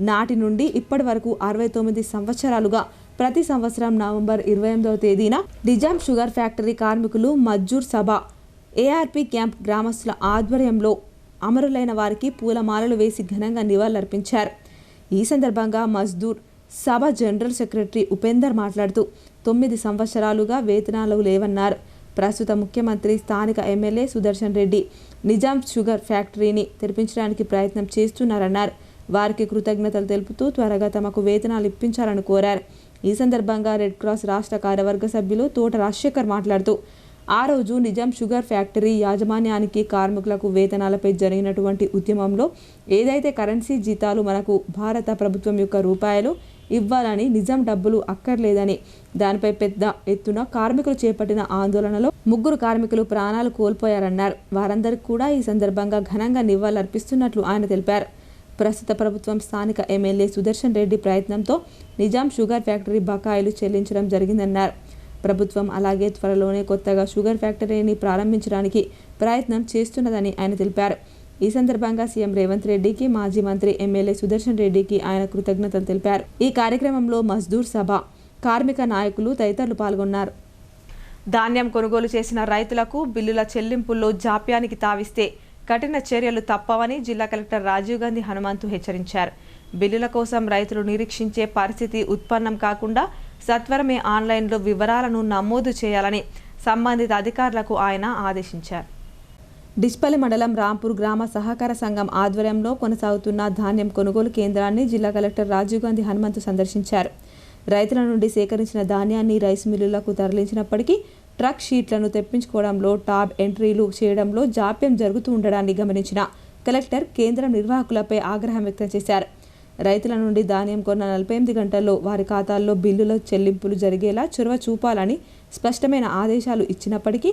నాటి నుండి ఇప్పటి వరకు 69 సంవత్సరాలుగా ప్రతి సంవత్సరం నవంబర్ 28వ తేదీన నిజాం షుగర్ ఫ్యాక్టరీ కార్మికులు మజ్దూర్ సభ ఏఆర్పి క్యాంప్ గ్రామస్తుల ఆధ్వర్యంలో అమరులైన వారికి పూలమాలలు వేసి ఘనంగా నివాళులర్పించారు. ఈ సందర్భంగా మజ్దూర్ సభ జనరల్ సెక్రటరీ ఉపేందర్ మాట్లాడుతూ 9 సంవత్సరాలుగా వేతనాలు లేవన్నారు. ప్రస్తుత ముఖ్యమంత్రి, స్థానిక ఎమ్మెల్యే సుదర్శన్ రెడ్డి నిజాం షుగర్ ఫ్యాక్టరీని తెరిపించడానికి ప్రయత్నం చేస్తున్నారన్నారు. వారికి కృతజ్ఞతలు తెలుపుతూ త్వరగా తమకు వేతనాలు ఇప్పించాలని కోరారు. ఈ సందర్భంగా రెడ్ క్రాస్ రాష్ట్ర కార్యవర్గ సభ్యులు తోట రాజశేఖర్ మాట్లాడుతూ ఆ రోజు నిజాం షుగర్ ఫ్యాక్టరీ యాజమాన్యానికి కార్మికులకు వేతనాలపై జరిగినటువంటి ఉద్యమంలో ఏదైతే కరెన్సీ జీతాలు మనకు భారత ప్రభుత్వం యొక్క రూపాయలు ఇవ్వాలని, నిజాం డబ్బులు అక్కర్లేదని, దానిపై పెద్ద ఎత్తున కార్మికులు చేపట్టిన ఆందోళనలో 3 కార్మికులు ప్రాణాలు కోల్పోయారన్నారు. వారందరికీ కూడా ఈ సందర్భంగా ఘనంగా నివాళులర్పిస్తున్నట్లు ఆయన తెలిపారు. ప్రస్తుత ప్రభుత్వం స్థానిక ఎమ్మెల్యే సుదర్శన్ రెడ్డి ప్రయత్నంతో నిజాం షుగర్ ఫ్యాక్టరీ బకాయిలు చెల్లించడం జరిగిందన్నారు. ప్రభుత్వం అలాగే త్వరలోనే కొత్తగా షుగర్ ఫ్యాక్టరీని ప్రారంభించడానికి ప్రయత్నం చేస్తున్నదని ఆయన తెలిపారు. ఈ సందర్భంగా సీఎం రేవంత్ రెడ్డికి, మాజీ మంత్రి ఎమ్మెల్యే సుదర్శన్ రెడ్డికి ఆయన కృతజ్ఞతలు తెలిపారు. ఈ కార్యక్రమంలో మజ్దూర్ సభ, కార్మిక నాయకులు తదితరులు పాల్గొన్నారు. ధాన్యం కొనుగోలు చేసిన రైతులకు బిల్లుల చెల్లింపుల్లో జాప్యానికి తావిస్తే కఠిన చర్యలు తప్పవని జిల్లా కలెక్టర్ రాజీవ్ గాంధీ హనుమంతు హెచ్చరించారు. బిల్లుల కోసం రైతులు నిరీక్షించే పరిస్థితి ఉత్పన్నం కాకుండా సత్వరమే ఆన్లైన్లో వివరాలను నమోదు చేయాలని సంబంధిత అధికారులకు ఆయన ఆదేశించారు. డిస్పల్లి మండలం రాంపూర్ గ్రామ సహకార సంఘం ఆధ్వర్యంలో కొనసాగుతున్న ధాన్యం కొనుగోలు కేంద్రాన్ని జిల్లా కలెక్టర్ రాజీవ్ గాంధీ హనుమంతు సందర్శించారు. రైతుల నుండి సేకరించిన ధాన్యాన్ని రైస్ మిల్లులకు తరలించినప్పటికీ ట్రక్ షీట్లను తెప్పించుకోవడంలో, టాబ్ ఎంట్రీలు చేయడంలో జాప్యం జరుగుతూ ఉండడాన్ని గమనించిన కలెక్టర్ కేంద్రం నిర్వాహకులపై ఆగ్రహం వ్యక్తం చేశారు. రైతుల నుండి ధాన్యం కొన్న 48 గంటల్లో వారి ఖాతాల్లో బిల్లుల చెల్లింపులు జరిగేలా చొరవ చూపాలని స్పష్టమైన ఆదేశాలు ఇచ్చినప్పటికీ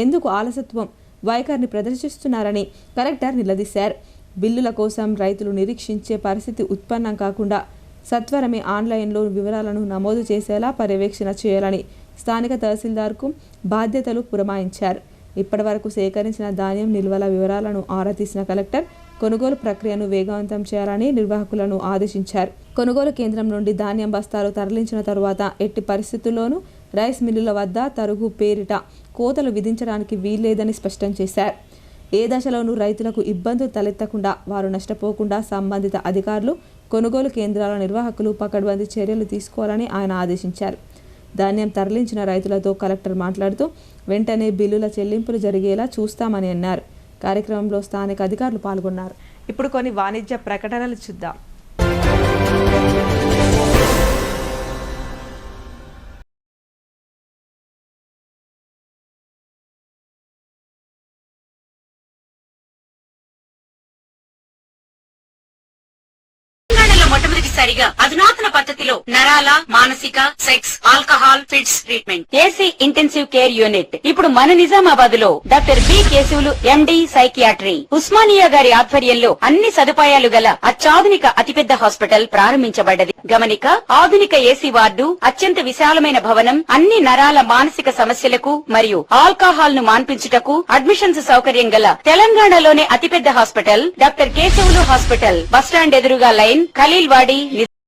ఎందుకు ఆలస్యత్వం వైఖరిని ప్రదర్శిస్తున్నారని కలెక్టర్ నిలదీశారు. బిల్లుల కోసం రైతులు నిరీక్షించే పరిస్థితి ఉత్పన్నం కాకుండా సత్వరమే ఆన్లైన్లో వివరాలను నమోదు చేసేలా పర్యవేక్షణ చేయాలని స్థానిక తహసీల్దార్కు బాధ్యతలు పురమాయించారు. ఇప్పటివరకు సేకరించిన ధాన్యం నిల్వల వివరాలను ఆరా తీసిన కలెక్టర్ కొనుగోలు ప్రక్రియను వేగవంతం చేయాలని నిర్వాహకులను ఆదేశించారు. కొనుగోలు కేంద్రం నుండి ధాన్యం బస్తాలు తరలించిన తరువాత ఎట్టి పరిస్థితుల్లోనూ రైస్ మిల్లుల వద్ద తరుగు పేరిట కోతలు విధించడానికి వీల్లేదని స్పష్టం చేశారు. ఏ దశలోనూ రైతులకు ఇబ్బందులు తలెత్తకుండా, వారు నష్టపోకుండా సంబంధిత అధికారులు, కొనుగోలు కేంద్రాల నిర్వాహకులు పకడ్బందీ చర్యలు తీసుకోవాలని ఆయన ఆదేశించారు. ధాన్యం తరలించిన రైతులతో కలెక్టర్ మాట్లాడుతూ వెంటనే బిల్లుల చెల్లింపులు జరిగేలా చూస్తామని అన్నారు. కార్యక్రమంలో స్థానిక అధికారులు పాల్గొన్నారు. ఇప్పుడు కొన్ని వాణిజ్య ప్రకటనలు చూద్దాం. మొట్టమొదటిసారిగా అధునాతన పద్ధతిలో నరాల, మానసిక, sex, alcohol, fits treatment, AC intensive care unit ఇప్పుడు మన నిజామాబాద్ లో doctor B Keshavulu MD psychiatry, Osmania గారి ఆధ్వర్యంలో అన్ని సదుపాయాలు గల అత్యాధునిక అతిపెద్ద హాస్పిటల్ ప్రారంభించబడ్డది. గమనిక, ఆధునిక ఏసీ వార్డు, అత్యంత విశాలమైన భవనం, అన్ని నరాల మానసిక సమస్యలకు మరియు ఆల్కహాల్ ను మాన్పించుటకు అడ్మిషన్స్ సౌకర్యం గల తెలంగాణలోనే అతిపెద్ద hospital doctor Keshavulu hospital, bus stand ఎదురుగా లైన్, ఖలీల్వాడి.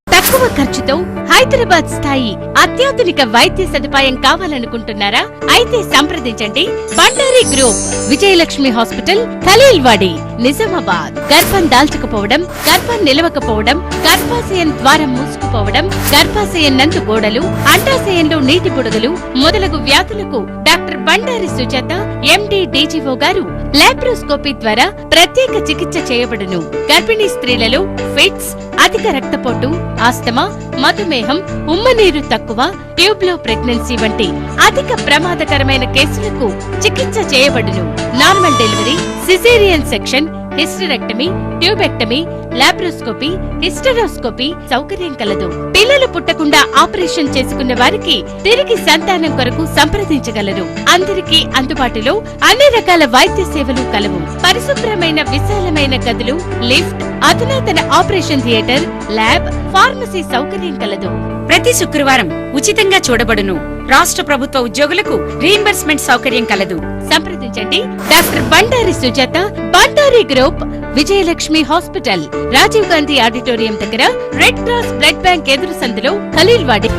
తక్కువ ఖర్చుతో హైదరాబాద్ స్థాయి అత్యాధునిక వైద్య సదుపాయం కావాలనుకుంటున్నారా? అయితే సంప్రదించండి బండారి గ్రూప్, విజయలక్ష్మి హాస్పిటల్, ఖలీల్వాడి, నిజామాబాద్. గర్భం దాల్చకపోవడం, గర్భం నిలవకపోవడం, గర్భాశయం ద్వారం మూసుకుపోవడం, గర్భాశయం నందు గోడలు, అండాశయంలో నీటి బుడగలు మొదలగు వ్యాధులకు డాక్టర్ బండారి సుజాత ఎండి డీజీఓ గారు లాప్రోస్కోపీ ద్వారా ప్రత్యేక చికిత్స చేయబడును. గర్భిణీ స్త్రీలలో ఫిట్స్, అధిక రక్తపోటు, ఆస్తమా, మధుమేహం, ఉమ్మనీరు తక్కువ, ట్యూబ్లో ప్రెగ్నెన్సీ వంటి అధిక ప్రమాదకరమైన కేసులకు చికిత్స చేయబడును. Normal delivery, caesarean section, hysterectomy, tubectomy, laparoscopy, hysteroscopy సౌకర్యం కలదు. పిల్లలు పుట్టకుండా ఆపరేషన్ చేసుకున్న వారికి తిరిగి సంతానం కొరకు సంప్రదించగలరు. అందరికీ అందుబాటులో అన్ని రకాల వైద్య సేవలు కలవు. పరిశుభ్రమైన విశాలమైన గదులు, లిఫ్ట్, అధునాతన ఆపరేషన్ థియేటర్, ల్యాబ్, ఫార్మసీ సౌకర్యం కలదు. ప్రతి శుక్రవారం ఉచితంగా చూడబడును. రాష్ట్ర ప్రభుత్వ ఉద్యోగులకు రీయింబర్స్మెంట్ సౌకర్యం కలదు. సంప్రదించండి doctor Bandari Sujatha, Bandari group, Vijayalakshmi hospital, Rajiv Gandhi auditorium దగ్గర, రెడ్ క్రాస్ బ్లడ్ బ్యాంక్ ఎదురు సందులో, ఖలీల్వాడి.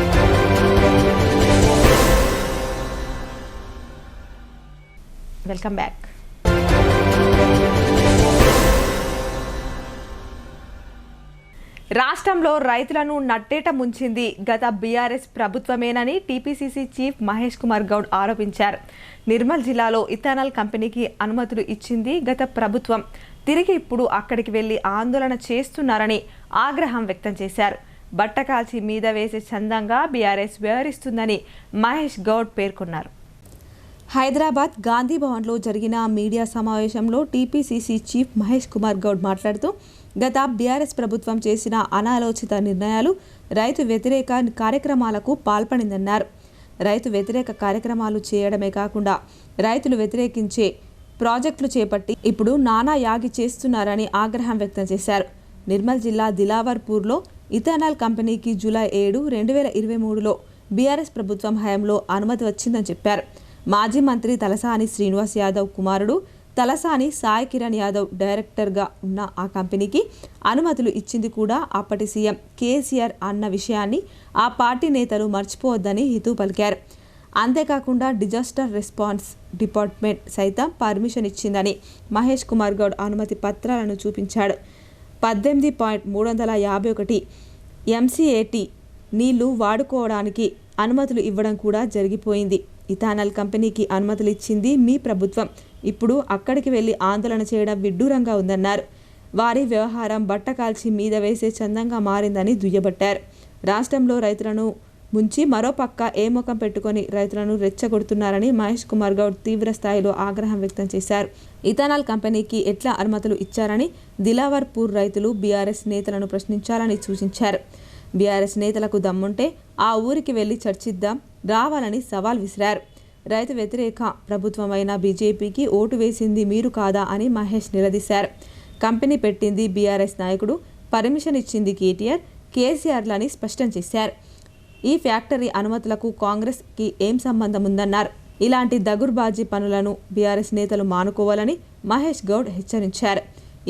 Welcome back. రాష్ట్రంలో రైతులను నట్టేట ముంచింది గత బీఆర్ఎస్ ప్రభుత్వమేనని టీపీసీసీ చీఫ్ మహేష్ కుమార్ గౌడ్ ఆరోపించారు. నిర్మల్ జిల్లాలో ఇథనాల్ కంపెనీకి అనుమతులు ఇచ్చింది గత ప్రభుత్వం. తిరిగి ఇప్పుడు అక్కడికి వెళ్లి ఆందోళన చేస్తున్నారని ఆగ్రహం వ్యక్తం చేశారు. బట్టకాల్చి మీద వేసే చందంగా బీఆర్ఎస్ వ్యవహరిస్తుందని మహేష్ గౌడ్ పేర్కొన్నారు. హైదరాబాద్ గాంధీ భవన్లో జరిగిన మీడియా సమావేశంలో టీపీసీసీ చీఫ్ మహేష్ కుమార్ గౌడ్ మాట్లాడుతూ గత బీఆర్ఎస్ ప్రభుత్వం చేసిన అనాలోచిత నిర్ణయాలు రైతు వ్యతిరేక కార్యక్రమాలకు పాల్పడిందన్నారు. రైతు వ్యతిరేక కార్యక్రమాలు చేయడమే కాకుండా రైతులు వ్యతిరేకించే ప్రాజెక్టులు చేపట్టి ఇప్పుడు నానా యాగి చేస్తున్నారని ఆగ్రహం వ్యక్తం చేశారు. నిర్మల్ జిల్లా దిలావర్పూర్లో ఇథనాల్ కంపెనీకి జూలై 7, 2023లో బీఆర్ఎస్ ప్రభుత్వం హయాంలో అనుమతి వచ్చిందని చెప్పారు. మాజీ మంత్రి తలసాని శ్రీనివాస్ యాదవ్ కుమారుడు తలసాని సాయి కిరణ్ యాదవ్ డైరెక్టర్గా ఉన్న ఆ కంపెనీకి అనుమతులు ఇచ్చింది కూడా అప్పటి సీఎం కేసీఆర్ అన్న విషయాన్ని ఆ పార్టీ నేతలు మర్చిపోవద్దని హితవు పలికారు. అంతేకాకుండా డిజాస్టర్ రెస్పాన్స్ డిపార్ట్మెంట్ సైతం పర్మిషన్ ఇచ్చిందని మహేష్ కుమార్ గౌడ్ అనుమతి పత్రాలను చూపించాడు. 18.351 MCAT నీళ్లు వాడుకోవడానికి అనుమతులు ఇవ్వడం కూడా జరిగిపోయింది. ఇథనాల్ కంపెనీకి అనుమతులు ఇచ్చింది మీ ప్రభుత్వం. ఇప్పుడు అక్కడికి వెళ్లి ఆందోళన చేయడం విడ్డూరంగా ఉందన్నారు. వారి వ్యవహారం బట్టకాల్చి మీద వేసే చందంగా మారిందని దుయ్యబట్టారు. రాష్ట్రంలో రైతులను ముంచి మరోపక్క ఏ ముఖం పెట్టుకొని రైతులను రెచ్చగొడుతున్నారని మహేష్ కుమార్ గౌడ్ తీవ్ర స్థాయిలో ఆగ్రహం వ్యక్తం చేశారు. ఇథనాల్ కంపెనీకి ఎట్లా అనుమతులు ఇచ్చారని దిలావర్పూర్ రైతులు బీఆర్ఎస్ నేతలను ప్రశ్నించాలని సూచించారు. బీఆర్ఎస్ నేతలకు దమ్ముంటే ఆ ఊరికి వెళ్లి చర్చిద్దాం రావాలని సవాల్ విసిరారు. రైతు వ్యతిరేక ప్రభుత్వమైన బీజేపీకి ఓటు వేసింది మీరు కాదా అని మహేష్ నిలదీశారు. కంపెనీ పెట్టింది బీఆర్ఎస్ నాయకుడు, పర్మిషన్ ఇచ్చింది కేసీఆర్లని స్పష్టం చేశారు. ఈ ఫ్యాక్టరీ అనుమతులకు కాంగ్రెస్కి ఏం సంబంధం ఉందన్నారు. ఇలాంటి దగుర్బాజీ పనులను బీఆర్ఎస్ నేతలు మానుకోవాలని మహేష్ గౌడ్ హెచ్చరించారు.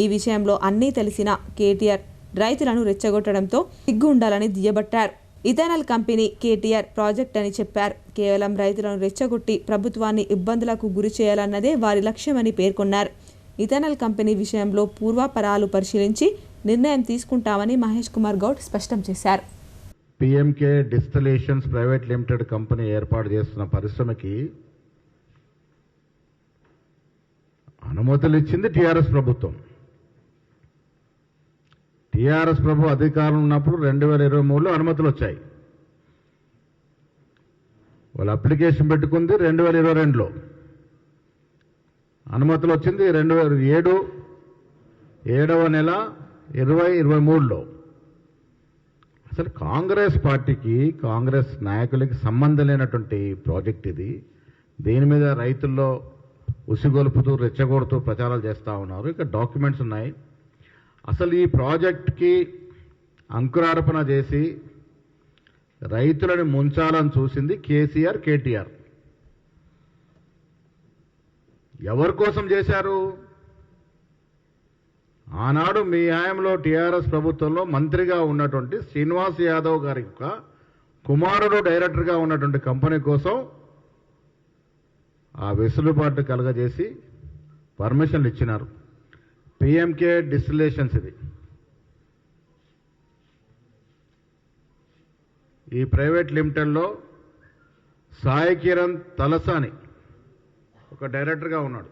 ఈ విషయంలో అన్నీ తెలిసిన కేటీఆర్ రైతులను రెచ్చగొట్టడంతో సిగ్గు ఉండాలని దుయ్యబట్టారు. ఇథనాల్ కంపెనీ కేటీఆర్ ప్రాజెక్ట్ అని చెప్పారు. కేవలం రైతులను రెచ్చగొట్టి ప్రభుత్వాన్ని ఇబ్బందులకు గురి చేయాలన్నదే వారి లక్ష్యమని పేర్కొన్నారు. ఇథనాల్ కంపెనీ విషయంలో పూర్వాపరాలు పరిశీలించి నిర్ణయం తీసుకుంటామని మహేష్ కుమార్ గౌడ్ స్పష్టం చేశారు. పిఎంకే డిస్టిలేషన్స్ ప్రైవేట్ లిమిటెడ్ కంపెనీ ఏర్పాటు చేస్తున్న పరిశ్రమకి అనుమతులు ఇచ్చింది టీఆర్ఎస్ ప్రభుత్వం. టీఆర్ఎస్ ప్రభు అధికారం ఉన్నప్పుడు 2023లో అనుమతులు వచ్చాయి. వాళ్ళు అప్లికేషన్ పెట్టుకుంది 2022లో, అనుమతులు వచ్చింది 2007 7వ నెల 2023లో. అసలు కాంగ్రెస్ పార్టీకి, కాంగ్రెస్ నాయకులకి సంబంధం లేనటువంటి ప్రాజెక్ట్ ఇది. దీని మీద రైతుల్లో ఉసిగొలుపుతూ రెచ్చగొడుతూ ప్రచారాలు చేస్తూ ఉన్నారు. ఇక డాక్యుమెంట్స్ ఉన్నాయి. అసలు ఈ ప్రాజెక్ట్కి అంకురార్పణ చేసి రైతులను ముంచాలని చూసింది కేసీఆర్, కేటీఆర్. ఎవరి కోసం చేశారు? ఆనాడు మీ హయాంలో టీఆర్ఎస్ ప్రభుత్వంలో మంత్రిగా ఉన్నటువంటి శ్రీనివాస్ యాదవ్ గారి యొక్క కుమారుడు డైరెక్టర్గా ఉన్నటువంటి కంపెనీ కోసం ఆ వెసులుబాటు కలగజేసి పర్మిషన్లు ఇచ్చినారు. పిఎంకే డిస్టిలేషన్స్ ఇది. ఈ ప్రైవేట్ లిమిటెడ్లో సాయి కిరణ్ తలసాని ఒక డైరెక్టర్గా ఉన్నాడు.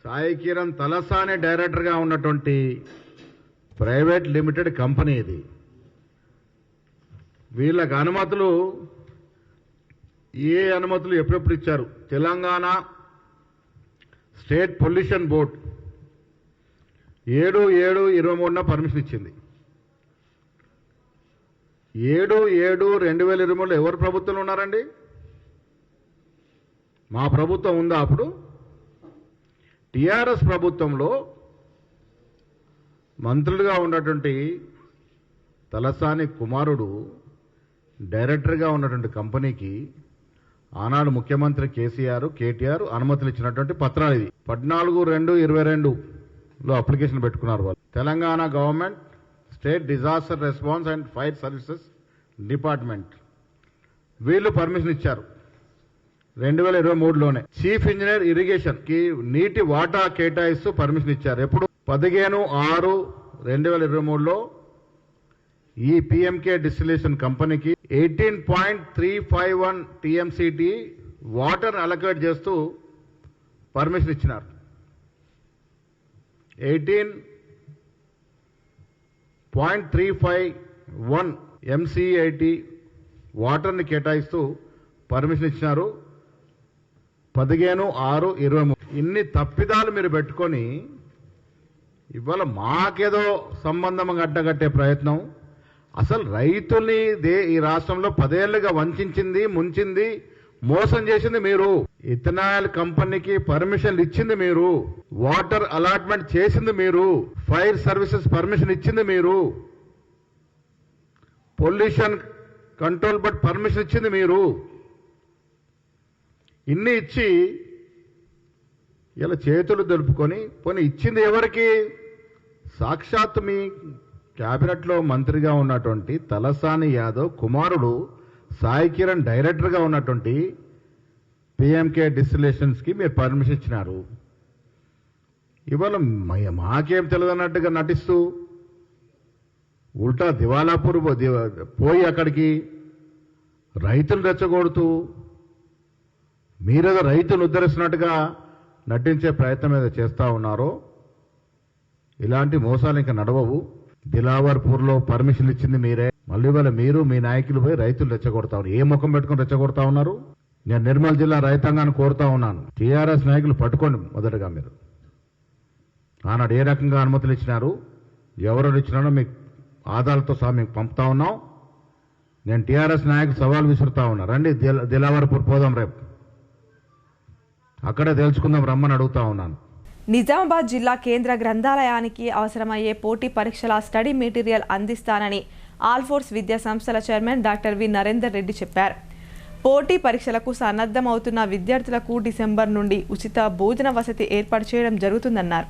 సాయి కిరణ్ తలసాని డైరెక్టర్గా ఉన్నటువంటి ప్రైవేట్ లిమిటెడ్ కంపెనీ ఇది. వీళ్ళకి అనుమతులు ఏ అనుమతులు ఎప్పుడెప్పుడు ఇచ్చారు? Telangana state pollution board 7/7/23 permission ఇచ్చింది. 7/7/2023 ఎవరు ప్రభుత్వంలో ఉన్నారండి? మా ప్రభుత్వం ఉందా అప్పుడు? టీఆర్ఎస్ ప్రభుత్వంలో మంత్రులుగా ఉన్నటువంటి తలసాని కుమారుడు డైరెక్టర్గా ఉన్నటువంటి కంపెనీకి ఆనాడు ముఖ్యమంత్రి కేసీఆర్, కేటీఆర్ అనుమతులు ఇచ్చినటువంటి పత్రాలు ఇది. 14/2/22లో అప్లికేషన్ పెట్టుకున్నారు వాళ్ళు. Telangana government state disaster response and fire services department వీళ్ళు పర్మిషన్ ఇచ్చారు 2023లోనే. చీఫ్ ఇంజనీర్ ఇరిగేషన్ కి నీటి వాటా కేటాయిస్తూ పర్మిషన్ ఇచ్చారు. ఎప్పుడు? 15/6/2023లో ఈ పిఎంకే డిస్టిలేషన్ కంపెనీకి 18.351 TMCT వాటర్ అలొకేట్ చేస్తూ పర్మిషన్ ఇచ్చినారు. 18.351 MCAT వాటర్ని కేటాయిస్తూ పర్మిషన్ ఇచ్చినారు 15/6/23. ఇన్ని తప్పిదాలు మీరు పెట్టుకొని ఇవాళ మాకేదో సంబంధం గడ్డగట్టే ప్రయత్నం. అసలు రైతుల్ని ఈ రాష్ట్రంలో 10 ఏళ్లుగా వంచింది, ముంచింది, మోసం చేసింది మీరు. ఇథనాల్ కంపెనీకి పర్మిషన్ ఇచ్చింది మీరు. వాటర్ అలాట్మెంట్ చేసింది మీరు. ఫైర్ సర్వీసెస్ పర్మిషన్ ఇచ్చింది మీరు. పొల్యూషన్ కంట్రోల్ బోర్డ్ పర్మిషన్ ఇచ్చింది మీరు. ఇన్ని ఇచ్చి ఇలా చేతులు దులుపుకొని పోనీ ఇచ్చింది ఎవరికి? సాక్షాత్ మీ క్యాబినెట్లో మంత్రిగా ఉన్నటువంటి తలసాని యాదవ్ కుమారుడు సాయి కిరణ్ డైరెక్టర్గా ఉన్నటువంటి పిఎంకే డిస్టిలేషన్స్కి మీరు పర్మిషన్ ఇచ్చినారు. ఇవాళ మాకేం తెలియదన్నట్టుగా నటిస్తూ ఉల్టా దివాలాపూర్ పోయి అక్కడికి రైతులు రెచ్చగొడుతూ మీరేదో రైతులు ఉద్ధరిస్తున్నట్టుగా నటించే ప్రయత్నం ఏదో చేస్తూ ఉన్నారో ఇలాంటి మోసాలు ఇంకా నడవవు. దిలావర్పూర్లో పర్మిషన్ ఇచ్చింది మీరే. మళ్ళీ వాళ్ళ మీరు మీ నాయకులు పోయి రైతులు రెచ్చగొడతా ఉన్నారు. ఏ ముఖం పెట్టుకుని రెచ్చగొడతా ఉన్నారు? నేను నిర్మల్ జిల్లా రైతాంగాన్ని కోరుతా ఉన్నాను, టీఆర్ఎస్ నాయకులు పట్టుకోండి. మొదటగా మీరు ఆనాడు ఏ రకంగా అనుమతులు ఇచ్చినారు, ఎవరు ఇచ్చినారో మీకు ఆధారాలతో సహా మీకు పంపుతా ఉన్నాం. నేను టీఆర్ఎస్ నాయకులు సవాల్ విసురుతా ఉన్నా, రండి దిలావర్పూర్ పోదాం, రేపు అక్కడే తెలుసుకుందాం రమ్మని అడుగుతా ఉన్నాను. నిజామాబాద్ జిల్లా కేంద్ర గ్రంథాలయానికి అవసరమయ్యే పోటీ పరీక్షల స్టడీ మెటీరియల్ అందిస్తానని ఆల్ఫోర్స్ విద్యా సంస్థల chairman doctor V Narender Reddy చెప్పారు. పోటీ పరీక్షలకు సన్నద్ధమవుతున్న విద్యార్థులకు డిసెంబర్ నుండి ఉచిత భోజన వసతి ఏర్పాటు చేయడం జరుగుతుందన్నారు.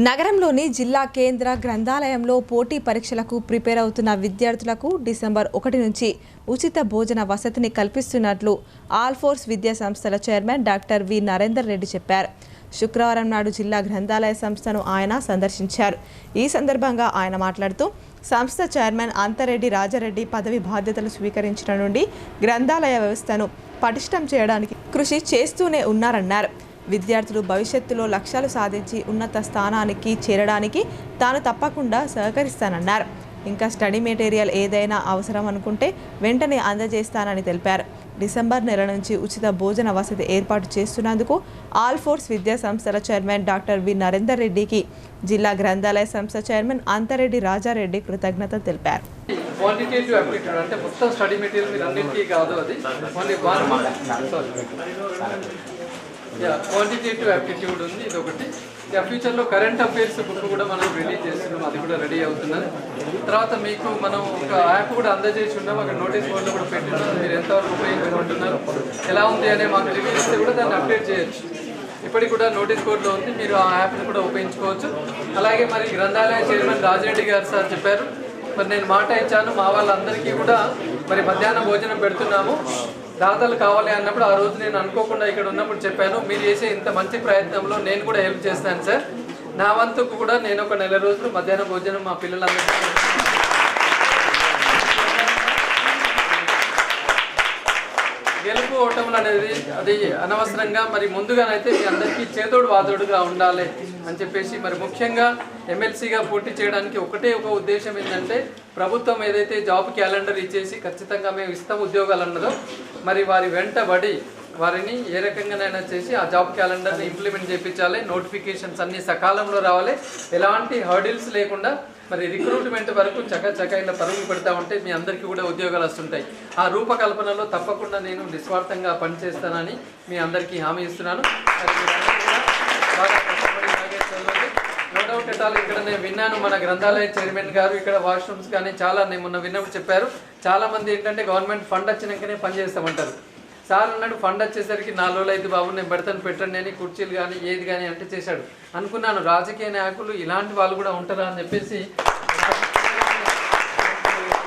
నగరంలోని జిల్లా కేంద్ర గ్రంథాలయంలో పోటీ పరీక్షలకు ప్రిపేర్ అవుతున్న విద్యార్థులకు డిసెంబర్ 1 నుంచి ఉచిత భోజన వసతిని కల్పిస్తున్నట్లు ఆల్ఫోర్స్ విద్యా సంస్థల chairman doctor V Narender Reddy చెప్పారు. శుక్రవారం నాడు జిల్లా గ్రంథాలయ సంస్థను ఆయన సందర్శించారు. ఈ సందర్భంగా ఆయన మాట్లాడుతూ సంస్థ చైర్మన్ అంతరెడ్డి రాజారెడ్డి పదవి బాధ్యతలు స్వీకరించిన నుండి గ్రంథాలయ వ్యవస్థను పటిష్టం చేయడానికి కృషి చేస్తూనే ఉన్నారన్నారు. విద్యార్థులు భవిష్యత్తులో లక్ష్యాలు సాధించి ఉన్నత స్థానానికి చేరడానికి తాను తప్పకుండా సహకరిస్తానన్నారు. ఇంకా స్టడీ మెటీరియల్ ఏదైనా అవసరం అనుకుంటే వెంటనే అందజేస్తానని తెలిపారు. డిసెంబర్ నెల నుంచి ఉచిత భోజన వసతి ఏర్పాటు చేస్తున్నందుకు ఆల్ఫోర్స్ విద్యా సంస్థల చైర్మన్ డాక్టర్ వి నరేందర్ రెడ్డికి జిల్లా గ్రంథాలయ సంస్థ చైర్మన్ అంతరెడ్డి రాజారెడ్డి కృతజ్ఞతలు తెలిపారు. క్వాంటిటేటివ్ అప్టిట్యూడ్ అంటే మొత్తం స్టడీ మెటీరియల్ మీరు అన్నింటికీ కాదు, అది ఓన్లీ క్వాంటిటేటివ్ యాప్టిట్యూడ్ ఉంది, ఇది ఒకటి. ఫ్యూచర్లో కరెంట్ అఫైర్స్ బుక్ కూడా మనం రిలీజ్ చేస్తున్నాం, అది కూడా రెడీ అవుతున్నది. తర్వాత మీకు మనం ఒక యాప్ కూడా అందజేసి ఉన్నాం, అక్కడ నోటీస్ బోర్డులో కూడా పెట్టినాం. మీరు ఎంతవరకు ఉపయోగించుకుంటున్నారు, ఎలా ఉంది అనే మాకు రివ్యూ ఇస్తే కూడా దాన్ని అప్డేట్ చేయొచ్చు. ఇప్పటికి కూడా నోటీస్ బోర్డులో ఉంది, మీరు ఆ యాప్ని కూడా ఉపయోగించుకోవచ్చు. అలాగే మరి గ్రంథాలయ చైర్మన్ రాజిరెడ్డి గారు సార్ చెప్పారు, మరి నేను మాట ఇచ్చాను మా వాళ్ళందరికీ కూడా మరి మధ్యాహ్నం భోజనం పెడుతున్నాము, దాతలు కావాలి అన్నప్పుడు ఆ రోజు నేను అనుకోకుండా ఇక్కడ ఉన్నప్పుడు చెప్పాను, మీరు చేసే ఇంత మంచి ప్రయత్నంలో నేను కూడా హెల్ప్ చేస్తాను సార్. నా వంతుకు కూడా నేను ఒక 4 రోజులు మధ్యాహ్నం భోజనం మా పిల్లలందరికీ గెలుపు ఓటములు అనేది అది అనవసరంగా మరి ముందుగానైతే మీ అందరికీ చేదోడు వాదోడుగా ఉండాలి అని చెప్పేసి మరి ముఖ్యంగా ఎమ్మెల్సీగా పోటీ చేయడానికి ఒకటే ఒక ఉద్దేశం ఏంటంటే ప్రభుత్వం ఏదైతే జాబ్ క్యాలెండర్ ఇచ్చేసి ఖచ్చితంగా మేము ఇస్తాం ఉద్యోగాలు అన్నదో మరి వారి వెంటబడి వారిని ఏ రకంగానైనా చేసి ఆ జాబ్ క్యాలెండర్ని ఇంప్లిమెంట్ చేయించాలి. నోటిఫికేషన్స్ అన్ని సకాలంలో రావాలి, ఎలాంటి హర్డిల్స్ లేకుండా మరి రిక్రూట్మెంట్ వరకు చకచక ఇలా పరుగులు పెడతా ఉంటే మీ అందరికీ కూడా ఉద్యోగాలు వస్తుంటాయి. ఆ రూపకల్పనలో తప్పకుండా నేను నిస్వార్థంగా పనిచేస్తానని మీ అందరికీ హామీ ఇస్తున్నాను. No doubt at all. ఇక్కడ నేను విన్నాను మన గ్రంథాలయ చైర్మన్ గారు ఇక్కడ వాష్రూమ్స్ కానీ చాలా నేను మొన్న విన్నప్పుడు చెప్పారు, చాలామంది ఏంటంటే గవర్నమెంట్ ఫండ్ వచ్చినాకనే పని చేస్తామంటారు. సార్ అన్నాడు ఫండ్ వచ్చేసరికి 4 రోజులు అయితే బాబు నేను పెడతాను పెట్టండి అని కుర్చీలు కానీ ఏది కానీ అంటే చేశాడు. అనుకున్నాను రాజకీయ నాయకులు ఇలాంటి వాళ్ళు కూడా ఉంటారా అని చెప్పేసి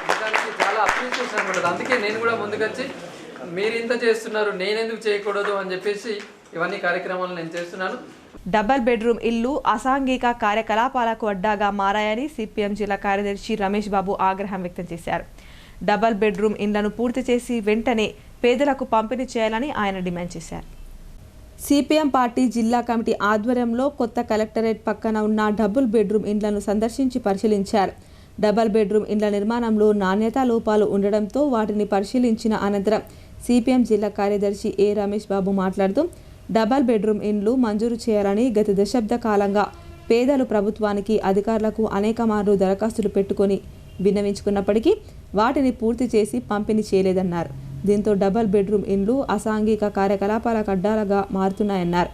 నిజానికి చాలా అప్రిషియేషన్ అనమాట. అందుకే నేను కూడా ముందుకొచ్చి మీరు ఇంత చేస్తున్నారు నేనెందుకు చేయకూడదు అని చెప్పేసి ఇవన్నీ కార్యక్రమాలు నేను చేస్తున్నాను. డబల్ బెడ్రూమ్ ఇల్లు అసాంఘిక కార్యకలాపాలకు అడ్డాగా మారాయని సిపిఎం జిల్లా కార్యదర్శి రమేష్ బాబు ఆగ్రహం వ్యక్తం చేశారు. డబల్ బెడ్రూమ్ ఇండ్లను పూర్తి చేసి వెంటనే పేదలకు పంపిణీ చేయాలని ఆయన డిమాండ్ చేశారు. సిపిఎం పార్టీ జిల్లా కమిటీ ఆధ్వర్యంలో కొత్త కలెక్టరేట్ పక్కన ఉన్న డబుల్ బెడ్రూమ్ ఇండ్లను సందర్శించి పరిశీలించారు. డబల్ బెడ్రూమ్ ఇండ్ల నిర్మాణంలో నాణ్యతా లోపాలు ఉండడంతో వాటిని పరిశీలించిన అనంతరం సిపిఎం జిల్లా కార్యదర్శి ఏ రమేష్ బాబు మాట్లాడుతూ డబల్ బెడ్రూమ్ ఇండ్లు మంజూరు చేయాలని గత దశాబ్ద కాలంగా పేదలు ప్రభుత్వానికి అధికారులకు అనేక మార్లు దరఖాస్తులు పెట్టుకొని విన్నవించుకున్నప్పటికీ వాటిని పూర్తి చేసి పంపిణీ చేయలేదన్నారు. దీంతో డబుల్ బెడ్రూమ్ ఇండ్లు అసాంఘిక కార్యకలాపాలకు అడ్డాలుగా మారుతున్నాయన్నారు.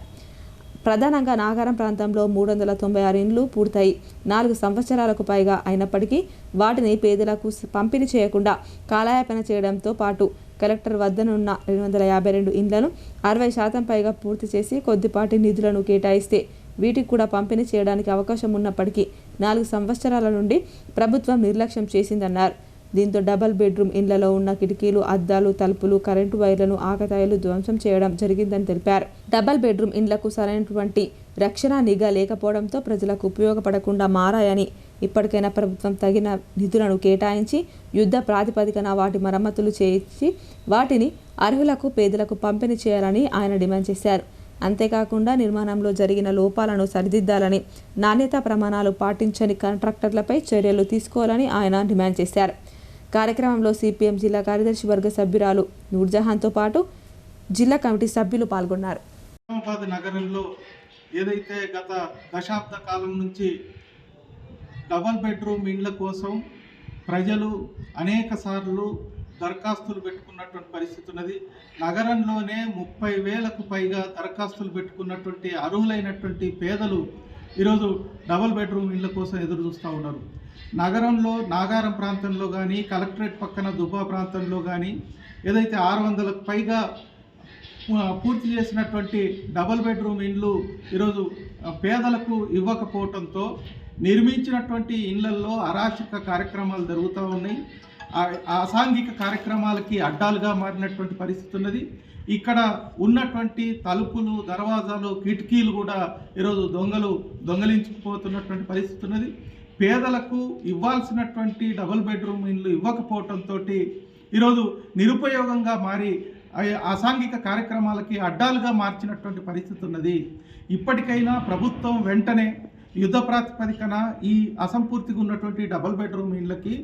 ప్రధానంగా నాగారం ప్రాంతంలో 396 ఇండ్లు పూర్తయి 4 సంవత్సరాలకు పైగా అయినప్పటికీ వాటిని పేదలకు పంపిణీ చేయకుండా కాలయాపన చేయడంతో పాటు కలెక్టర్ వద్దనున్న 252 ఇండ్లను 60% పైగా పూర్తి చేసి కొద్దిపాటి నిధులను కేటాయిస్తే వీటికి కూడా పంపిణీ చేయడానికి అవకాశం ఉన్నప్పటికీ 4 సంవత్సరాల నుండి ప్రభుత్వం నిర్లక్ష్యం చేసిందన్నారు. దీంతో డబుల్ బెడ్రూమ్ ఇండ్లలో ఉన్న కిటికీలు, అద్దాలు, తలుపులు, కరెంటు వైర్లను ఆకతాయిలు ధ్వంసం చేయడం జరిగిందని తెలిపారు. డబుల్ బెడ్రూమ్ ఇండ్లకు సరైనటువంటి రక్షణ నిఘా లేకపోవడంతో ప్రజలకు ఉపయోగపడకుండా మారాయని, ఇప్పటికైనా ప్రభుత్వం తగిన నిధులను కేటాయించి యుద్ధ ప్రాతిపదికన వాటి మరమ్మతులు చేయించి వాటిని అర్హులకు పేదలకు పంపిణీ చేయాలని ఆయన డిమాండ్ చేశారు. అంతేకాకుండా నిర్మాణంలో జరిగిన లోపాలను సరిదిద్దాలని, నాణ్యతా ప్రమాణాలు పాటించని కాంట్రాక్టర్లపై చర్యలు తీసుకోవాలని ఆయన డిమాండ్ చేశారు. కార్యక్రమంలో సిపిఎం జిల్లా కార్యదర్శి వర్గ సభ్యురాలు నూర్జహాన్తో పాటు జిల్లా కమిటీ సభ్యులు పాల్గొన్నారు. నిజామాబాద్ నగరంలో ఏదైతే గత దశాబ్ద కాలం నుంచి డబుల్ బెడ్రూమ్ ఇండ్ల కోసం ప్రజలు అనేక సార్లు దరఖాస్తులు పెట్టుకున్నటువంటి పరిస్థితి ఉన్నది. నగరంలోనే 30,000కు పైగా దరఖాస్తులు పెట్టుకున్నటువంటి అర్హులైనటువంటి పేదలు ఈరోజు డబుల్ బెడ్రూమ్ ఇళ్ళ కోసం ఎదురు చూస్తూ ఉన్నారు. నగరంలో నాగారం ప్రాంతంలో కానీ, కలెక్టరేట్ పక్కన దుబ్బా ప్రాంతంలో కానీ ఏదైతే 600కు పైగా పూర్తి చేసినటువంటి డబుల్ బెడ్రూమ్ ఇండ్లు ఈరోజు పేదలకు ఇవ్వకపోవడంతో నిర్మించినటువంటి ఇళ్లల్లో అరాచక కార్యక్రమాలు జరుగుతూ ఉన్నాయి. అసాంఘిక కార్యక్రమాలకి అడ్డాలుగా మారినటువంటి పరిస్థితి ఉన్నది. ఇక్కడ ఉన్నటువంటి తలుపులు, దర్వాజాలు, కిటికీలు కూడా ఈరోజు దొంగలించుకుపోతున్నటువంటి పరిస్థితి ఉన్నది. పేదలకు ఇవ్వాల్సినటువంటి డబుల్ బెడ్రూమ్ ఇండ్లు ఇవ్వకపోవడంతో ఈరోజు నిరుపయోగంగా మారి అసాంఘిక కార్యక్రమాలకి అడ్డాలుగా మార్చినటువంటి పరిస్థితి ఉన్నది. ఇప్పటికైనా ప్రభుత్వం వెంటనే యుద్ధ ప్రాతిపదికన ఈ అసంపూర్తిగా ఉన్నటువంటి డబుల్ బెడ్రూమ్ ఇళ్ళకి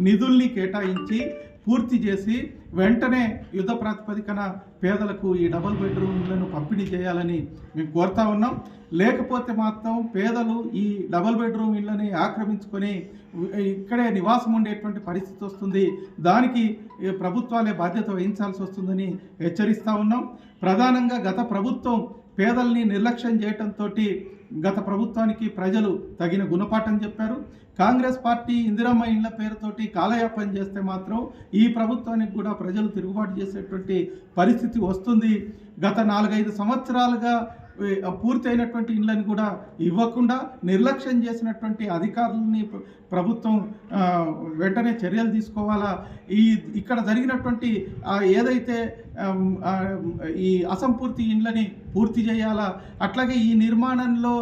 నిధుల్ని కేటాయించి పూర్తి చేసి వెంటనే యుద్ధ ప్రాతిపదికన పేదలకు ఈ డబుల్ బెడ్రూమ్ ఇళ్లను పంపిణీ చేయాలని మేము కోరుతా ఉన్నాం. లేకపోతే మాత్రం పేదలు ఈ డబుల్ బెడ్రూమ్ ఇళ్ళని ఆక్రమించుకొని ఇక్కడే నివాసం ఉండేటువంటి పరిస్థితి వస్తుంది. దానికి ప్రభుత్వాలే బాధ్యత వహించాల్సి వస్తుందని హెచ్చరిస్తూ ఉన్నాం. ప్రధానంగా గత ప్రభుత్వం పేదల్ని నిర్లక్ష్యం చేయడంతో గత ప్రభుత్వానికి ప్రజలు తగిన గుణపాఠం చెప్పారు. కాంగ్రెస్ పార్టీ ఇందిరమ్మ ఇండ్ల పేరుతోటి కాలయాపన చేస్తే మాత్రం ఈ ప్రభుత్వానికి కూడా ప్రజలు తిరుగుబాటు చేసేటువంటి పరిస్థితి వస్తుంది. గత 4-5 సంవత్సరాలుగా పూర్తయినటువంటి ఇళ్ళని కూడా ఇవ్వకుండా నిర్లక్ష్యం చేసినటువంటి అధికారులని ప్రభుత్వం వెంటనే చర్యలు తీసుకోవాలా. ఇక్కడ జరిగినటువంటి ఏదైతే ఈ అసంపూర్తి ఇండ్లని పూర్తి చేయాలా, అట్లాగే ఈ నిర్మాణంలో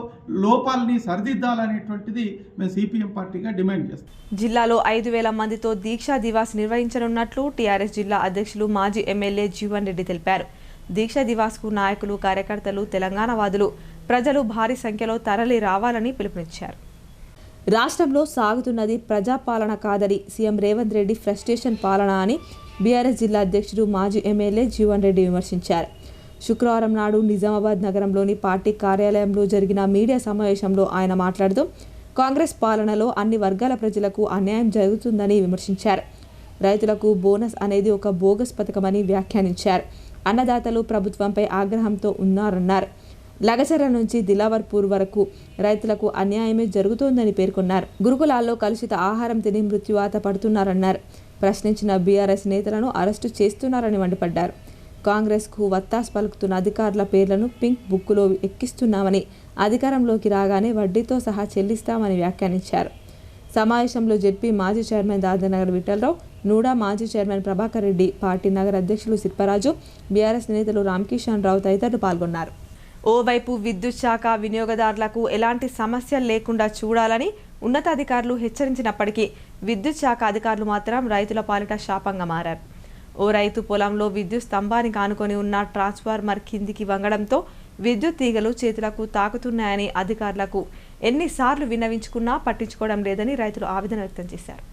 లోపాలని సరిదిద్దాలనేటువంటిది మేము సిపిఎం పార్టీగా డిమాండ్ చేస్తాం. జిల్లాలో 5,000 మందితో దీక్షా దివాస్ నిర్వహించనున్నట్లు టీఆర్ఎస్ జిల్లా అధ్యక్షులు మాజీ ఎమ్మెల్యే జీవన్ రెడ్డి తెలిపారు. దీక్షా దివాస్కు నాయకులు, కార్యకర్తలు, తెలంగాణ వాదులు, ప్రజలు భారీ సంఖ్యలో తరలి రావాలని పిలుపునిచ్చారు. రాష్ట్రంలో సాగుతున్నది ప్రజాపాలన కాదని సీఎం రేవంత్ రెడ్డి ఫ్రస్ట్రేషన్ పాలన అని బీఆర్ఎస్ జిల్లా అధ్యక్షుడు మాజీ ఎమ్మెల్యే జీవన్ రెడ్డి విమర్శించారు. శుక్రవారం నాడు నిజామాబాద్ నగరంలోని పార్టీ కార్యాలయంలో జరిగిన మీడియా సమావేశంలో ఆయన మాట్లాడుతూ కాంగ్రెస్ పాలనలో అన్ని వర్గాల ప్రజలకు అన్యాయం జరుగుతుందని విమర్శించారు. రైతులకు బోనస్ అనేది ఒక బోగస్ పథకమని వ్యాఖ్యానించారు. అన్నదాతలు ప్రభుత్వంపై ఆగ్రహంతో ఉన్నారన్నారు. లగచర్ల నుంచి దిలావర్పూర్ వరకు రైతులకు అన్యాయమే జరుగుతోందని పేర్కొన్నారు. గురుకులాల్లో కలుషిత ఆహారం తిని మృత్యువాత పడుతున్నారన్నారు. ప్రశ్నించిన బీఆర్ఎస్ నేతలను అరెస్టు చేస్తున్నారని మండిపడ్డారు. కాంగ్రెస్కు వత్తాసు పలుకుతున్న అధికారుల పేర్లను పింక్ బుక్కులో ఎక్కిస్తున్నామని, అధికారంలోకి రాగానే వడ్డీతో సహా చెల్లిస్తామని వ్యాఖ్యానించారు. సమావేశంలో జెడ్పీ మాజీ చైర్మన్ దాదానగర్ విఠలరావు, నూడా మాజీ చైర్మన్ ప్రభాకర్ రెడ్డి, పార్టీ నగర అధ్యక్షులు సిప్పరాజు, బీఆర్ఎస్ నేతలు రామకిషన్ రావు తదితరులు పాల్గొన్నారు. ఓవైపు విద్యుత్ శాఖ వినియోగదారులకు ఎలాంటి సమస్యలు లేకుండా చూడాలని ఉన్నతాధికారులు హెచ్చరించినప్పటికీ విద్యుత్ శాఖ అధికారులు మాత్రం రైతుల పాలిట శాపంగా మారారు. ఓ రైతు పొలంలో విద్యుత్ స్తంభానికి ఆనుకొని ఉన్న ట్రాన్స్ఫార్మర్ కిందికి వంగడంతో విద్యుత్ తీగలు చేతులకు తాకుతున్నాయని అధికారులకు ఎన్నిసార్లు విన్నవించుకున్నా పట్టించుకోవడం లేదని రైతులు ఆవేదన వ్యక్తం చేశారు.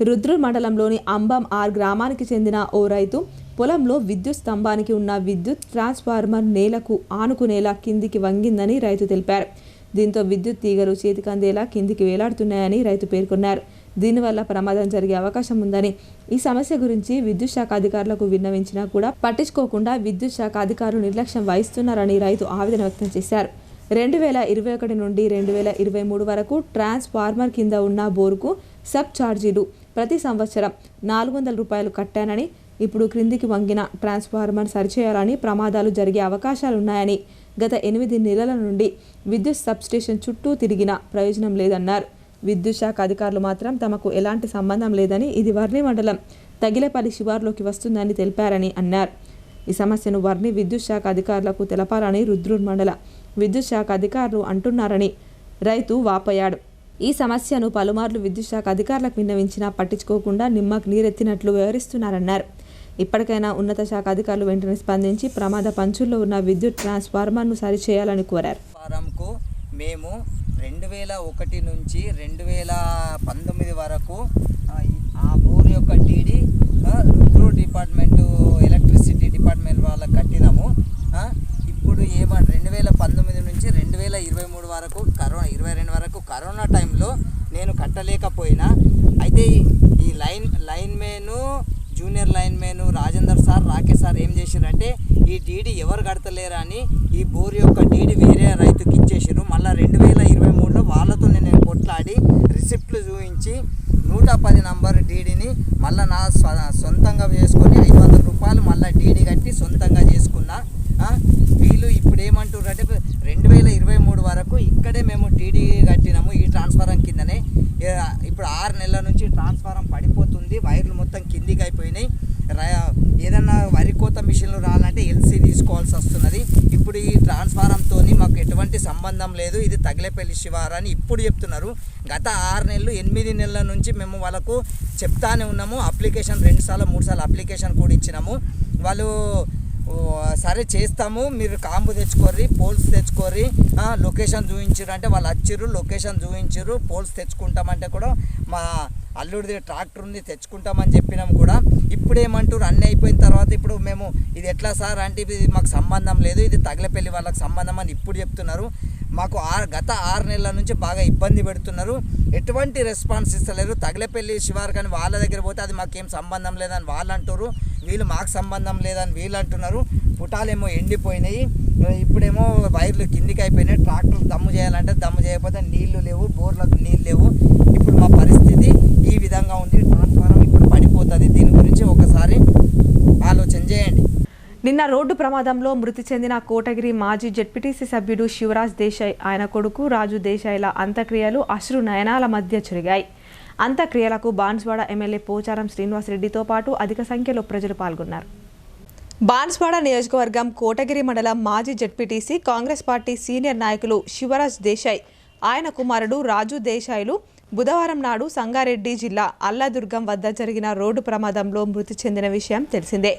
రుద్రూర్ మండలంలోని అంబం ఆర్ గ్రామానికి చెందిన ఓ రైతు పొలంలో విద్యుత్ స్తంభానికి ఉన్న విద్యుత్ ట్రాన్స్ఫార్మర్ నేలకు ఆనుకునేలా కిందికి వంగిందని రైతు తెలిపారు. దీంతో విద్యుత్ తీగలు చేతికందేలా కిందికి వేలాడుతున్నాయని రైతు పేర్కొన్నారు. దీనివల్ల ప్రమాదం జరిగే అవకాశం ఉందని, ఈ సమస్య గురించి విద్యుత్ శాఖ అధికారులకు విన్నవించినా కూడా పట్టించుకోకుండా విద్యుత్ శాఖ అధికారులు నిర్లక్ష్యం వహిస్తున్నారని రైతు ఆవేదన వ్యక్తం చేశారు. 2021 నుండి 2023 వరకు ట్రాన్స్ఫార్మర్ కింద ఉన్న బోరుకు సబ్ ఛార్జీలు ప్రతి సంవత్సరం 400 రూపాయలు కట్టానని, ఇప్పుడు క్రిందికి వంగిన ట్రాన్స్ఫార్మర్ సరిచేయాలని, ప్రమాదాలు జరిగే అవకాశాలున్నాయని, గత 8 నెలల నుండి విద్యుత్ సబ్స్టేషన్ చుట్టూ తిరిగినా ప్రయోజనం లేదన్నారు. విద్యుత్ శాఖ అధికారులు మాత్రం తమకు ఎలాంటి సంబంధం లేదని, ఇది వర్ణి మండలం తగిలేపల్లి శివార్లోకి వస్తుందని తెలిపారని అన్నారు. ఈ సమస్యను వర్ణి విద్యుత్ శాఖ అధికారులకు తెలపాలని రుద్రూర్ మండల విద్యుత్ శాఖ అధికారులు అంటున్నారని రైతు వాపోయాడు. ఈ సమస్యను పలుమార్లు విద్యుత్ శాఖ అధికారులకు విన్నవించినా పట్టించుకోకుండా నిమ్మకు నీరెత్తినట్లు వ్యవహరిస్తున్నారన్నారు. ఇప్పటికైనా ఉన్నత శాఖ అధికారులు వెంటనే స్పందించి ప్రమాద పంచుల్లో ఉన్న విద్యుత్ ట్రాన్స్ఫార్మర్ను సరిచేయాలని కోరారు. మేము 2001 నుంచి 2019 వరకు ఆ బోర్ యొక్క DD Rudrur department electricity department వాళ్ళకి కట్టినాము. ఇప్పుడు 2019 నుంచి 2023 వరకు 22 వరకు కరోనా టైంలో నేను కట్టలేకపోయినా, అయితే ఈ line man junior line man Rajender sir, Rakesh sir ఏం చేశారంటే ఈ డీడీ ఎవరు కడతలేరా అని ఈ బోర్ యొక్క డీడీ వేరే రైతుకి ఇచ్చేసారు. మళ్ళీ 2023లో వాళ్ళతో నేను కొట్లాడి రిసిప్ట్లు చూపించి 110 నంబర్ డీడీని మళ్ళీ నా సొంతంగా చేసుకొని 500 రూపాయలు మళ్ళీ డీడీ కట్టి సొంతంగా చేసుకున్నా. వీళ్ళు ఇప్పుడు ఏమంటారంటే 2023 వరకు ఇక్కడే మేము డీడీ కట్టినాము ఈ ట్రాన్స్ఫారం కిందనే. ఇప్పుడు 6 నెలల నుంచి ట్రాన్స్ఫారం పడిపోతుంది, వైర్లు మొత్తం కిందికి అయిపోయినాయి. ఏదన్నా వరి కోత మిషన్లు రావాలంటే ఎల్సీ తీసుకోవాల్సి వస్తున్నది. ఇప్పుడు ఈ ట్రాన్స్ఫారంతో మాకు ఎటువంటి సంబంధం లేదు, ఇది తగిలేపల్లి శివారు అని ఇప్పుడు చెప్తున్నారు. గత 6 నెలలు 8 నెలల నుంచి మేము వాళ్ళకు చెప్తానే ఉన్నాము. అప్లికేషన్ 2 సార్లు 3 సార్లు అప్లికేషన్ కూడా ఇచ్చినాము. వాళ్ళు సరే చేస్తాము, మీరు కాంబు తెచ్చుకోర్రి, పోల్స్ తెచ్చుకోర్రి, లొకేషన్ చూపించారు అంటే వాళ్ళు వచ్చిర్రు, లొకేషన్ చూపించారు, పోల్స్ తెచ్చుకుంటామంటే కూడా మా అల్లుడిది ట్రాక్టర్ ఉంది తెచ్చుకుంటామని చెప్పినాం కూడా. ఇప్పుడు ఏమంటారు అన్నీ అయిపోయిన తర్వాత ఇప్పుడు మేము ఇది ఎట్లా సార్ అంటే ఇది మాకు సంబంధం లేదు, ఇది తగిలేపల్లి వాళ్ళకి సంబంధం అని ఇప్పుడు చెప్తున్నారు. మాకు గత 6 నెలల నుంచి బాగా ఇబ్బంది పెడుతున్నారు, ఎటువంటి రెస్పాన్స్ ఇస్తలేరు. తగిలేపల్లి శివారు కానీ వాళ్ళ దగ్గర పోతే అది మాకేం సంబంధం లేదని వాళ్ళు అంటారు, వీళ్ళు మాకు సంబంధం లేదని వీళ్ళు అంటున్నారు. పుటాలేమో ఎండిపోయినాయి, ఇప్పుడేమో వైర్లు కిందికి అయిపోయినాయి. ట్రాక్టర్లు దమ్ము చేయాలంటే దమ్ము చేయకపోతే నీళ్లు లేవు, బోర్లకు నీళ్ళు లేవు. ఇప్పుడు మా పరిస్థితి ఈ విధంగా ఉంది. ట్రాన్స్ఫారం ఇప్పుడు పడిపోతుంది. దీని గురించి ఒకసారి ఆలోచన చేయండి. నిన్న రోడ్డు ప్రమాదంలో మృతి చెందిన కోటగిరి మాజీ జెడ్పీటీసీ సభ్యుడు శివరాజ్ దేశాయ్, ఆయన కొడుకు రాజు దేశాయ్ల అంత్యక్రియలు అశ్రు నయనాల మధ్య జరిగాయి. అంత్యక్రియలకు బాన్స్వాడ ఎమ్మెల్యే పోచారం శ్రీనివాసరెడ్డితో పాటు అధిక సంఖ్యలో ప్రజలు పాల్గొన్నారు. బాన్స్వాడ నియోజకవర్గం కోటగిరి మండలం మాజీ జెడ్పీటీసీ కాంగ్రెస్ పార్టీ సీనియర్ నాయకులు శివరాజ్ దేశాయ్, ఆయన కుమారుడు రాజు దేశాయ్లు బుధవారం నాడు సంగారెడ్డి జిల్లా అల్లాదుర్గం వద్ద జరిగిన రోడ్డు ప్రమాదంలో మృతి చెందిన విషయం తెలిసిందే.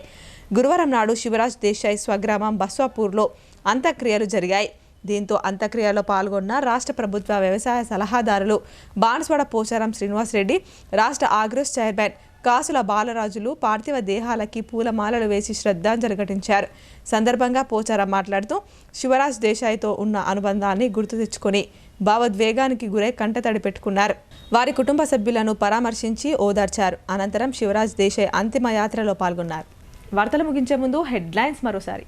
గురువారం నాడు శివరాజ్ దేశాయ్ స్వగ్రామం బస్వాపూర్లో అంత్యక్రియలు జరిగాయి. దీంతో అంత్యక్రియలో పాల్గొన్న రాష్ట్ర ప్రభుత్వ వ్యవసాయ సలహాదారులు బాన్స్వాడ పోచారం శ్రీనివాసరెడ్డి, రాష్ట్ర ఆగ్రోస్ చైర్మన్ కాసుల బాలరాజులు పార్థివ దేహాలకి పూలమాలలు వేసి శ్రద్ధాంజలి ఘటించారు. సందర్భంగా పోచారం మాట్లాడుతూ శివరాజ్ దేశాయ్తో ఉన్న అనుబంధాన్ని గుర్తు తెచ్చుకొని భావోద్వేగానికి గురై కంటతడి పెట్టుకున్నారు. వారి కుటుంబ సభ్యులను పరామర్శించి ఓదార్చారు. అనంతరం శివరాజ్ దేశాయ్ అంతిమ యాత్రలో పాల్గొన్నారు. వార్తలు ముగించే ముందు హెడ్లైన్స్ మరోసారి.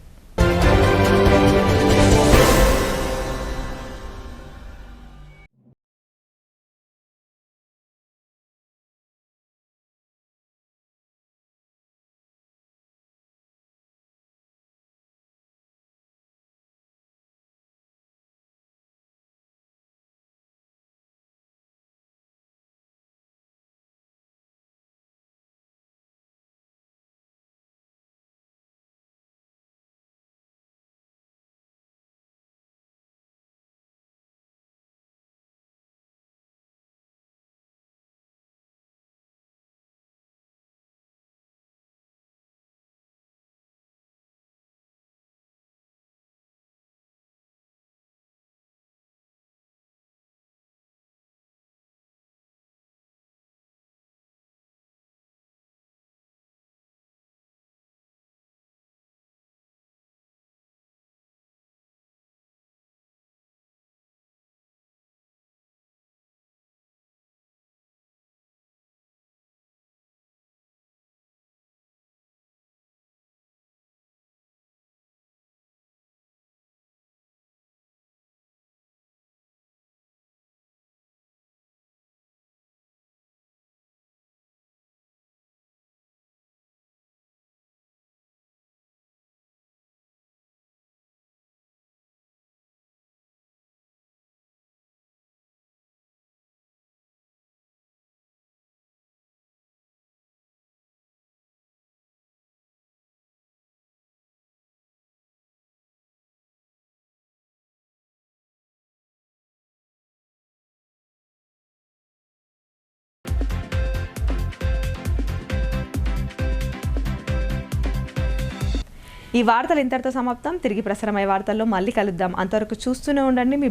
ఈ వార్తలు ఇంతటితో సమాప్తం. తిరిగి ప్రసారమయ్యే వార్తల్లో మళ్ళీ కలుద్దాం. అంతవరకు చూస్తూనే ఉండండి మీ